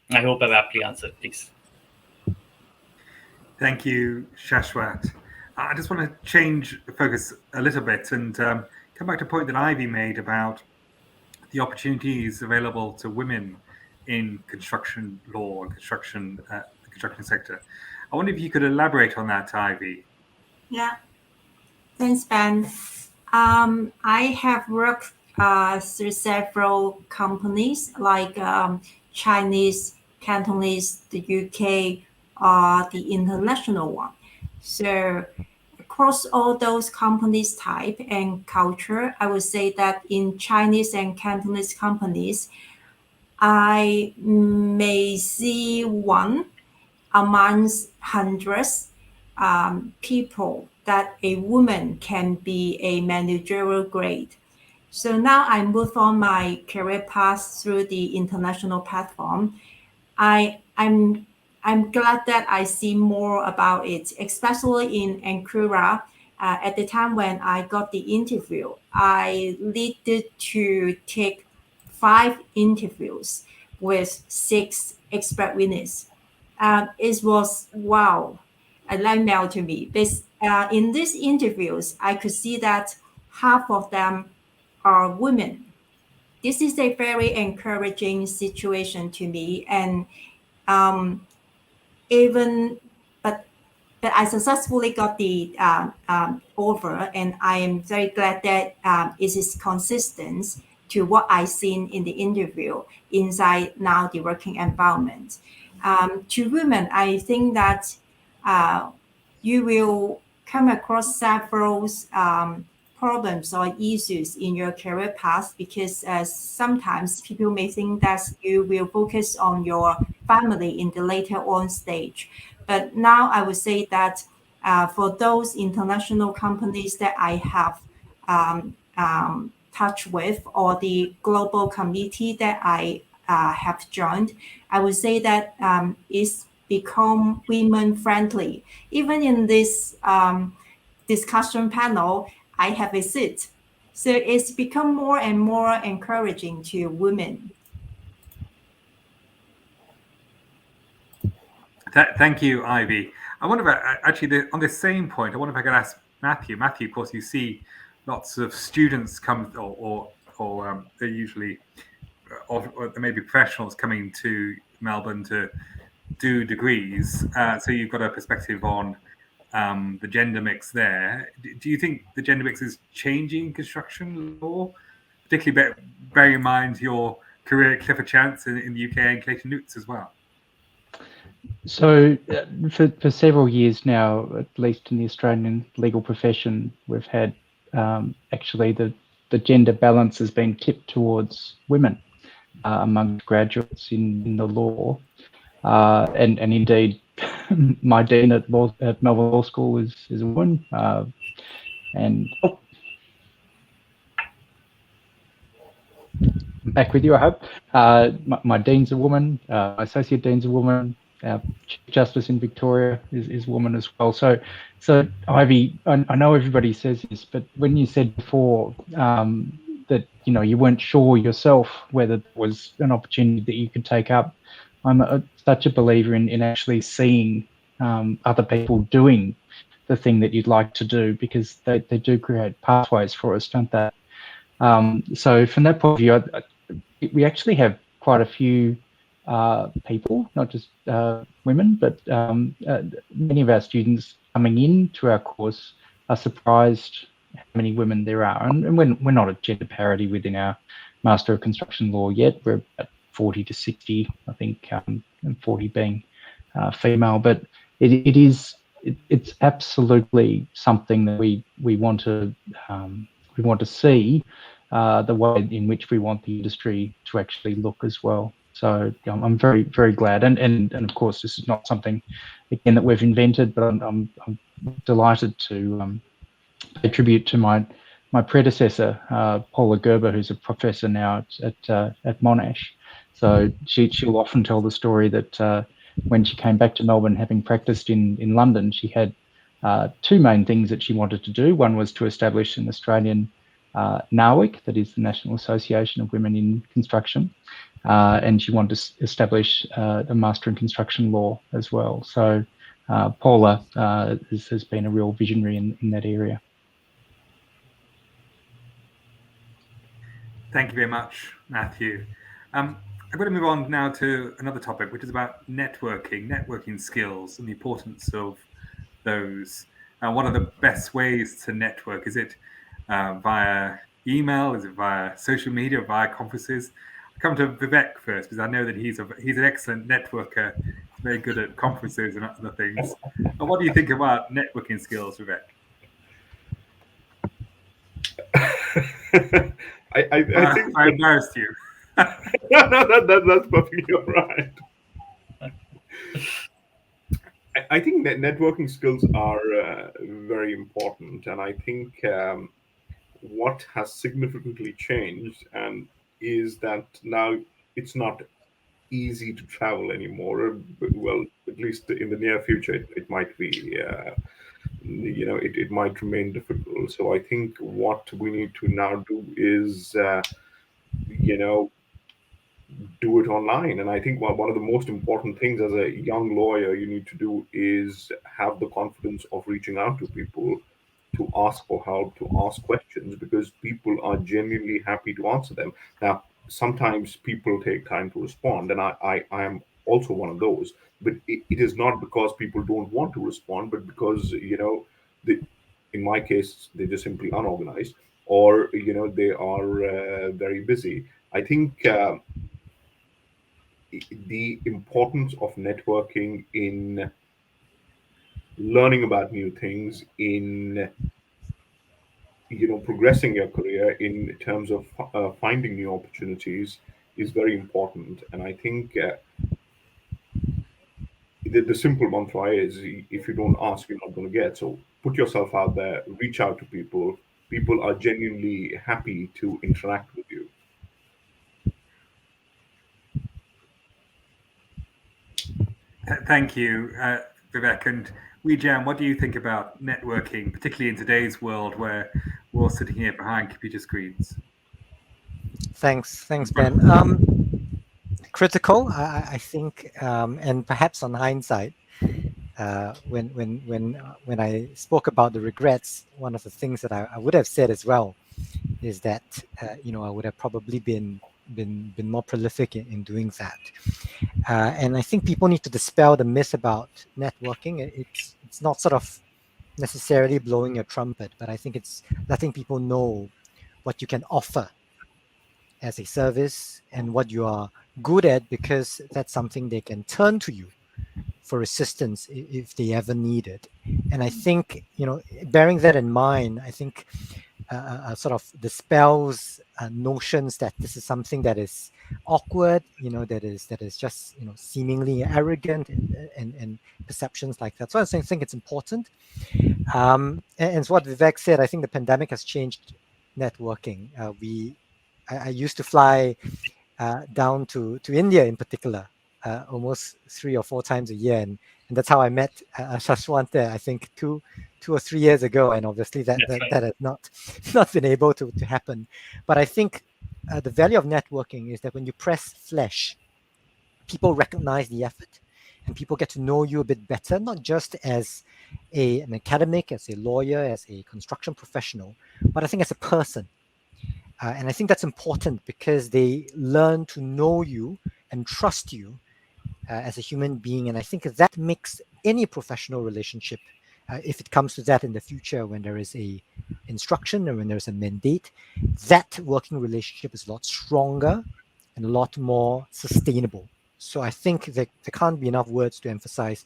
I hope I've aptly answered, please. Thank you, Shashwat. I just want to change the focus a little bit and come back to a point that Ivy made about the opportunities available to women in construction law and the construction sector. I wonder if you could elaborate on that, Ivy. Yeah, thanks, Ben. I have worked through several companies like Chinese, Cantonese, the UK, the international one. So across all those companies type and culture, I would say that in Chinese and Cantonese companies, I may see one amongst hundreds people that a woman can be a managerial grade. So now I move on my career path through the international platform. I'm glad that I see more about it, especially in Ankara. At the time when I got the interview, I needed to take 5 interviews with 6 expert witnesses. It was wow, a nightmare to me. Because in these interviews, I could see that half of them are women. This is a very encouraging situation to me, and even but I successfully got the offer, and I am very glad that it is consistent to what I seen in the interview inside now the working environment. To women, I think that you will come across several problems or issues in your career path because sometimes people may think that you will focus on your family in the later on stage. But now I would say that for those international companies that I have touch with or the global committee that I have joined, I would say that it's become women friendly. Even in this discussion panel, I have a seat. So it's become more and more encouraging to women. Thank you, Ivy. I wonder if actually on the same point, I wonder if I could ask Matthew. Matthew, of course, you see lots of students come, or they're usually, or there may be professionals coming to Melbourne to do degrees. So you've got a perspective on the gender mix there. Do you think the gender mix is changing construction law, particularly bearing in mind your career at Clifford Chance in the UK and Clayton Utz as well? So for several years now, at least in the Australian legal profession, we've had actually the gender balance has been tipped towards women among graduates in the law. And indeed, my dean at Melbourne Law School is a woman. I'm back with you, I hope. My dean's a woman, my associate dean's a woman, our Chief Justice in Victoria is a woman as well. So Ivy, I know everybody says this, but when you said before that you weren't sure yourself whether there was an opportunity that you could take up, I'm such a believer in actually seeing other people doing the thing that you'd like to do, because they do create pathways for us, don't they? So from that point of view, we actually have quite a few people, not just women, but many of our students coming into our course are surprised how many women there are. And we're not at gender parity within our Master of Construction Law yet. We're at 40 to 60, I think, and 40 being female. But it's absolutely something that we want to see. The way in which we want the industry to actually look as well. So I'm very, very glad. And of course, this is not something, again, that we've invented, but I'm delighted to pay tribute to my predecessor, Paula Gerber, who's a professor now at Monash. So she'll often tell the story that when she came back to Melbourne, having practiced in London, she had 2 main things that she wanted to do. One was to establish an Australian NAWIC, that is the National Association of Women in Construction, and she wanted to establish a Master in Construction Law as well. So Paula has been a real visionary in that area. Thank you very much, Matthew. I'm going to move on now to another topic, which is about networking skills, and the importance of those. What are the best ways to network? Is it via email? Is it via social media? Via conferences? I come to Vivek first because I know that he's an excellent networker, very good at conferences and other things. And what do you think about networking skills, Vivek? I think I embarrassed you. that's perfectly all right. I think that networking skills are very important, and I think what has significantly changed and is that now it's not easy to travel anymore. Well, at least in the near future, it might be. It might remain difficult. So I think what we need to now do is, do it online. And I think one of the most important things as a young lawyer you need to do is have the confidence of reaching out to people to ask for help, to ask questions, because people are genuinely happy to answer them. Now, sometimes people take time to respond, and I am also one of those. But it is not because people don't want to respond, but because in my case, they're just simply unorganized, or they are very busy. I think the importance of networking in learning about new things, in progressing your career in terms of finding new opportunities is very important. And I think the simple mantra is, if you don't ask, you're not going to get. So put yourself out there, reach out to people. People are genuinely happy to interact with you. Thank you, Vivek. And Weejan, what do you think about networking, particularly in today's world where we're all sitting here behind computer screens? Thanks, Ben. Critical, I think, and perhaps on hindsight, when I spoke about the regrets, one of the things that I would have said as well is that I would have probably been more prolific in doing that. And I think people need to dispel the myth about networking. It's not sort of necessarily blowing your trumpet, but I think it's letting people know what you can offer as a service and what you are good at, because that's something they can turn to you for assistance if they ever need it. And I think, bearing that in mind, I think sort of dispels notions that this is something that is awkward, that is just seemingly arrogant and perceptions like that. So I think it's important. And so what Vivek said, I think the pandemic has changed networking. I used to fly down to India in particular, almost 3 or 4 times a year, and that's how I met Shashwant there. I think two or 3 years ago, and obviously that has not been able to happen. But I think the value of networking is that when you press flesh, people recognize the effort, and people get to know you a bit better, not just as an academic, as a lawyer, as a construction professional, but I think as a person. And I think that's important because they learn to know you and trust you as a human being. And I think that makes any professional relationship, if it comes to that in the future, when there is a instruction or when there's a mandate, that working relationship is a lot stronger and a lot more sustainable. So I think that there can't be enough words to emphasize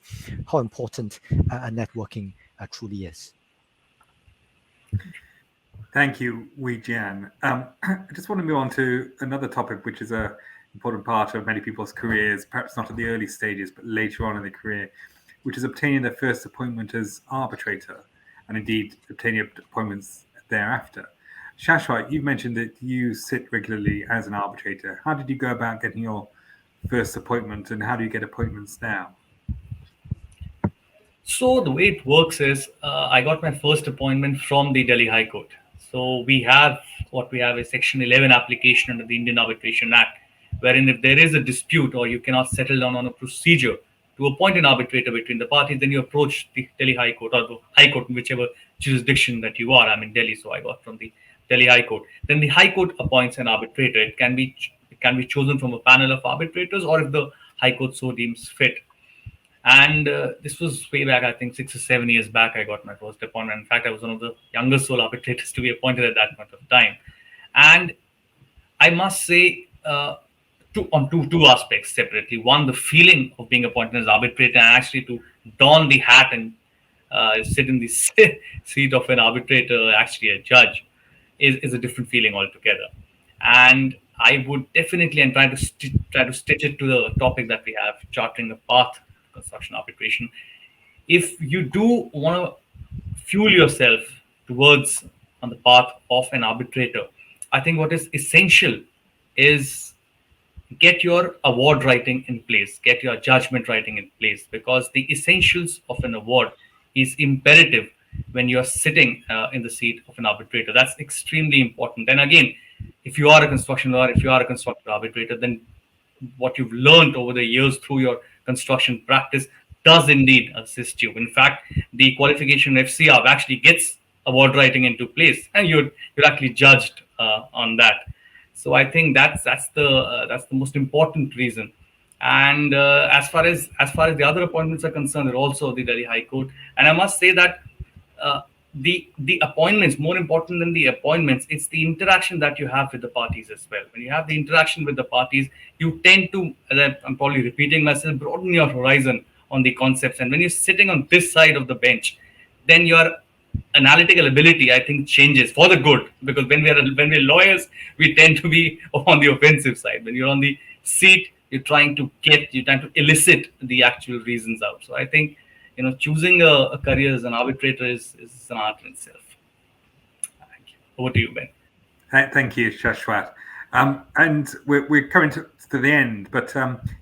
how important networking truly is. Thank you, Weejan. I just want to move on to another topic, which is an important part of many people's careers, perhaps not at the early stages, but later on in the career, which is obtaining their first appointment as arbitrator, and indeed obtaining appointments thereafter. Shashwat, you've mentioned that you sit regularly as an arbitrator. How did you go about getting your first appointment, and how do you get appointments now? So the way it works is I got my first appointment from the Delhi High Court. So we have is Section 11 application under the Indian Arbitration Act, wherein if there is a dispute or you cannot settle down on a procedure to appoint an arbitrator between the parties, then you approach the Delhi High Court or the High Court in whichever jurisdiction that you are. I'm in Delhi, so I got from the Delhi High Court. Then the High Court appoints an arbitrator. It can be chosen from a panel of arbitrators, or if the High Court so deems fit. And this was way back, I think 6 or 7 years back, I got my first appointment. In fact, I was one of the youngest sole arbitrators to be appointed at that point of time. And I must say, on two aspects separately. One, the feeling of being appointed as arbitrator, and actually to don the hat and sit in the seat of an arbitrator, actually a judge, is a different feeling altogether. And I would definitely, and try to stitch it to the topic that we have, charting a path to construction arbitration. If you do want to fuel yourself towards on the path of an arbitrator, I think what is essential is get your award writing in place, get your judgment writing in place, because the essentials of an award is imperative when you're sitting in the seat of an arbitrator. That's extremely important. And again, if you are a construction lawyer, if you are a construction arbitrator, then what you've learned over the years through your construction practice does indeed assist you. In fact, the qualification FCR actually gets award writing into place, and you're actually judged on that. So I think that's the most important reason. And as far as the other appointments are concerned, they're also the Delhi High Court. And I must say that the appointments, more important than the appointments, it's the interaction that you have with the parties as well. When you have the interaction with the parties, you tend to, as I'm probably repeating myself, broaden your horizon on the concepts. And when you're sitting on this side of the bench, then your analytical ability, I think, changes for the good. Because when we're lawyers, we tend to be on the offensive side. When you're on the seat, you're trying to elicit the actual reasons out. So I think, choosing a career as an arbitrator is an art in itself. Thank you. Over to you, Ben. Thank you, Shashwat. And we're coming to the end, but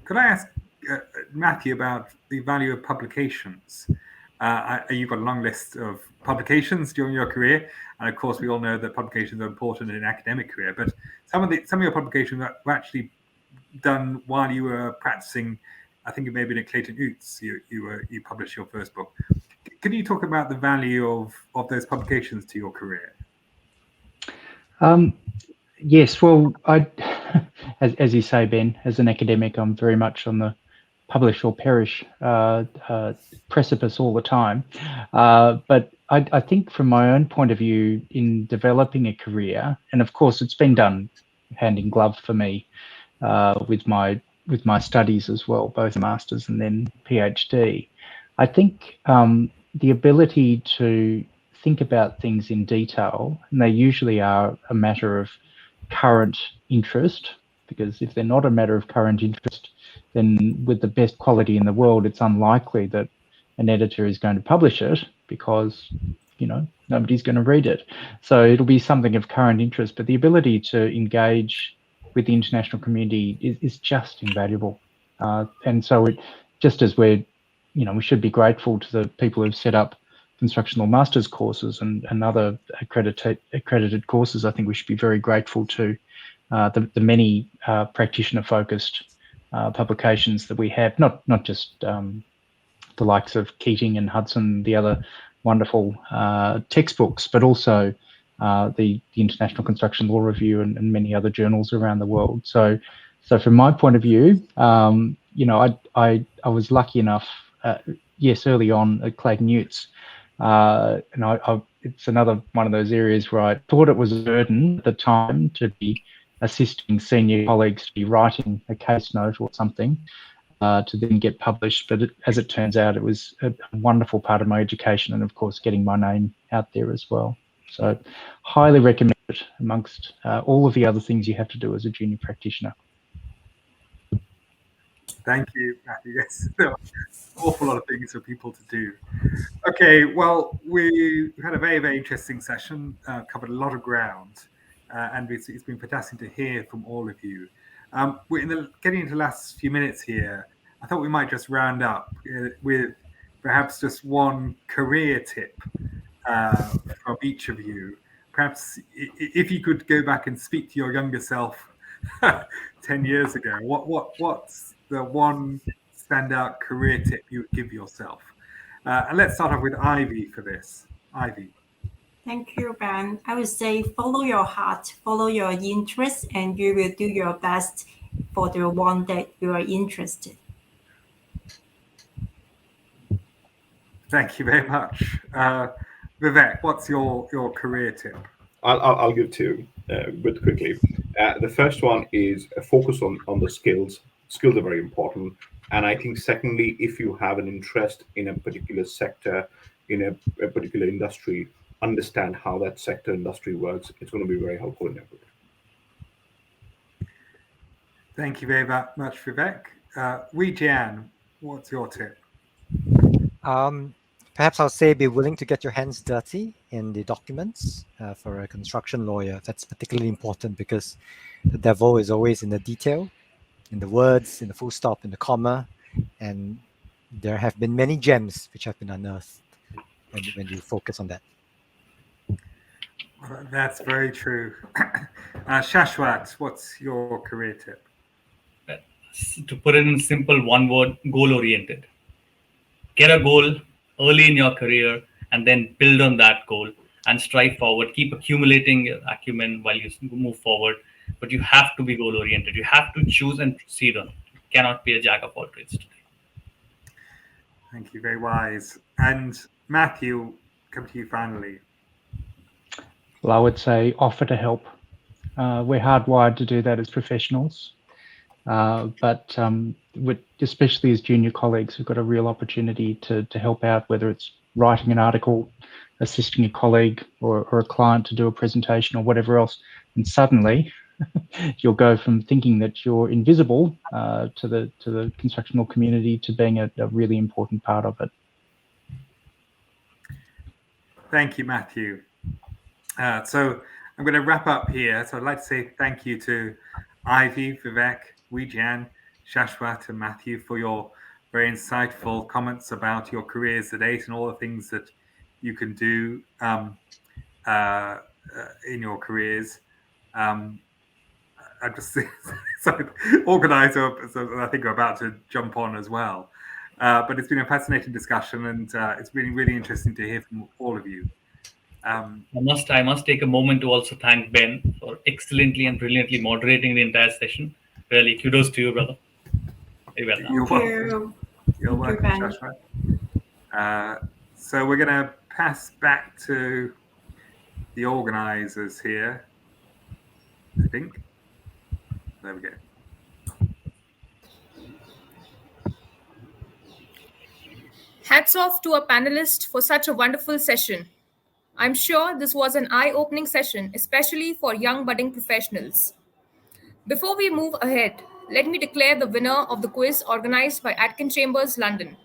could I ask Matthew about the value of publications? You've got a long list of publications during your career, and of course, we all know that publications are important in an academic career. But some of your publications were actually done while you were practicing. I think it may have been at Clayton Utz. You published your first book. Can you talk about the value of those publications to your career? Yes. Well, as you say, Ben, as an academic, I'm very much on the publish or perish precipice all the time. But I think from my own point of view in developing a career, and of course it's been done hand in glove for me with my studies as well, both masters and then PhD. I think the ability to think about things in detail, and they usually are a matter of current interest, because if they're not a matter of current interest, then with the best quality in the world, it's unlikely that an editor is going to publish it, because nobody's going to read it. So it'll be something of current interest, but the ability to engage with the international community is just invaluable. And so just as we should be grateful to the people who've set up construction law master's courses and other accredited courses, I think we should be very grateful to the many practitioner-focused publications that we have, not just the likes of Keating and Hudson, the other wonderful textbooks, but also the International Construction Law Review and many other journals around the world. So from my point of view, I was lucky enough, early on at Clayton Utz, and it's another one of those areas where I thought it was a burden at the time to be assisting senior colleagues to be writing a case note or something to then get published. But as it turns out, it was a wonderful part of my education, and of course getting my name out there as well. So highly recommend it amongst all of the other things you have to do as a junior practitioner. Thank you, Matthew. Yes, there are an awful lot of things for people to do. Okay, well, we had a very, very interesting session, covered a lot of ground, and it's been fantastic to hear from all of you. We're getting into the last few minutes here. I thought we might just round up with perhaps just one career tip from each of you. Perhaps if you could go back and speak to your younger self 10 years ago, what's the one standout career tip you would give yourself? And let's start off with Ivy for this. Ivy. Thank you, Ben. I would say follow your heart, follow your interest, and you will do your best for the one that you are interested. Thank you very much. Vivek, what's your career tip? I'll give two, but quickly. The first one is a focus on the skills. Skills are very important. And I think, secondly, if you have an interest in a particular sector, in a particular industry, understand how that sector industry works. It's going to be very helpful in your career. Thank you very much, Vivek. Wee Jian, what's your tip? Perhaps I'll say be willing to get your hands dirty in the documents for a construction lawyer. That's particularly important because the devil is always in the detail, in the words, in the full stop, in the comma, and there have been many gems which have been unearthed when you focus on that. Well, that's very true. Shashwat, what's your career tip? To put it in simple one word, goal-oriented. Get a goal early in your career and then build on that goal and strive forward. Keep accumulating your acumen while you move forward. But you have to be goal-oriented. You have to choose and proceed on it. You cannot be a jack of all trades today. Thank you, very wise. And Matthew, come to you finally. Well, I would say offer to help. We're hardwired to do that as professionals. But especially as junior colleagues, we've got a real opportunity to help out, whether it's writing an article, assisting a colleague or a client to do a presentation or whatever else. And suddenly you'll go from thinking that you're invisible to the construction law community to being a really important part of it. Thank you, Matthew. So I'm going to wrap up here. So I'd like to say thank you to Ivy, Vivek, Wee Jian, Shashwat, and Matthew for your very insightful comments about your careers to date and all the things that you can do in your careers. I just so organizer, so I think we're about to jump on as well. But it's been a fascinating discussion, and it's been really interesting to hear from all of you. I must take a moment to also thank Ben for excellently and brilliantly moderating the entire session. Really, kudos to you, brother. Very well done. You're welcome, Shashwat. So we're going to pass back to the organizers here, I think. There we go. Hats off to our panelists for such a wonderful session. I'm sure this was an eye-opening session, especially for young budding professionals. Before we move ahead, let me declare the winner of the quiz organized by Atkin Chambers, London.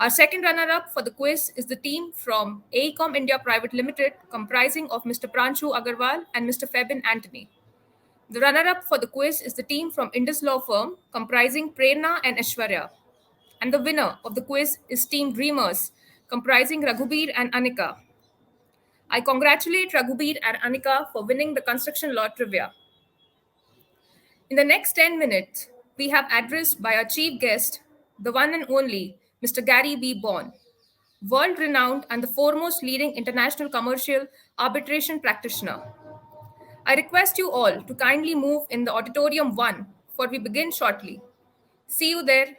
Our second runner-up for the quiz is the team from AECOM India Private Limited, comprising of Mr. Pranshu Agarwal and Mr. Febin Anthony. The runner-up for the quiz is the team from Indus Law Firm, comprising Prerna and Aishwarya. And the winner of the quiz is Team Dreamers, comprising Raghubir and Anika. I congratulate Raghubir and Anika for winning the construction law trivia. In the next 10 minutes, we have address by our chief guest, the one and only Mr. Gary B. Bourne, world-renowned and the foremost leading international commercial arbitration practitioner. I request you all to kindly move in the auditorium 1, for we begin shortly. See you there.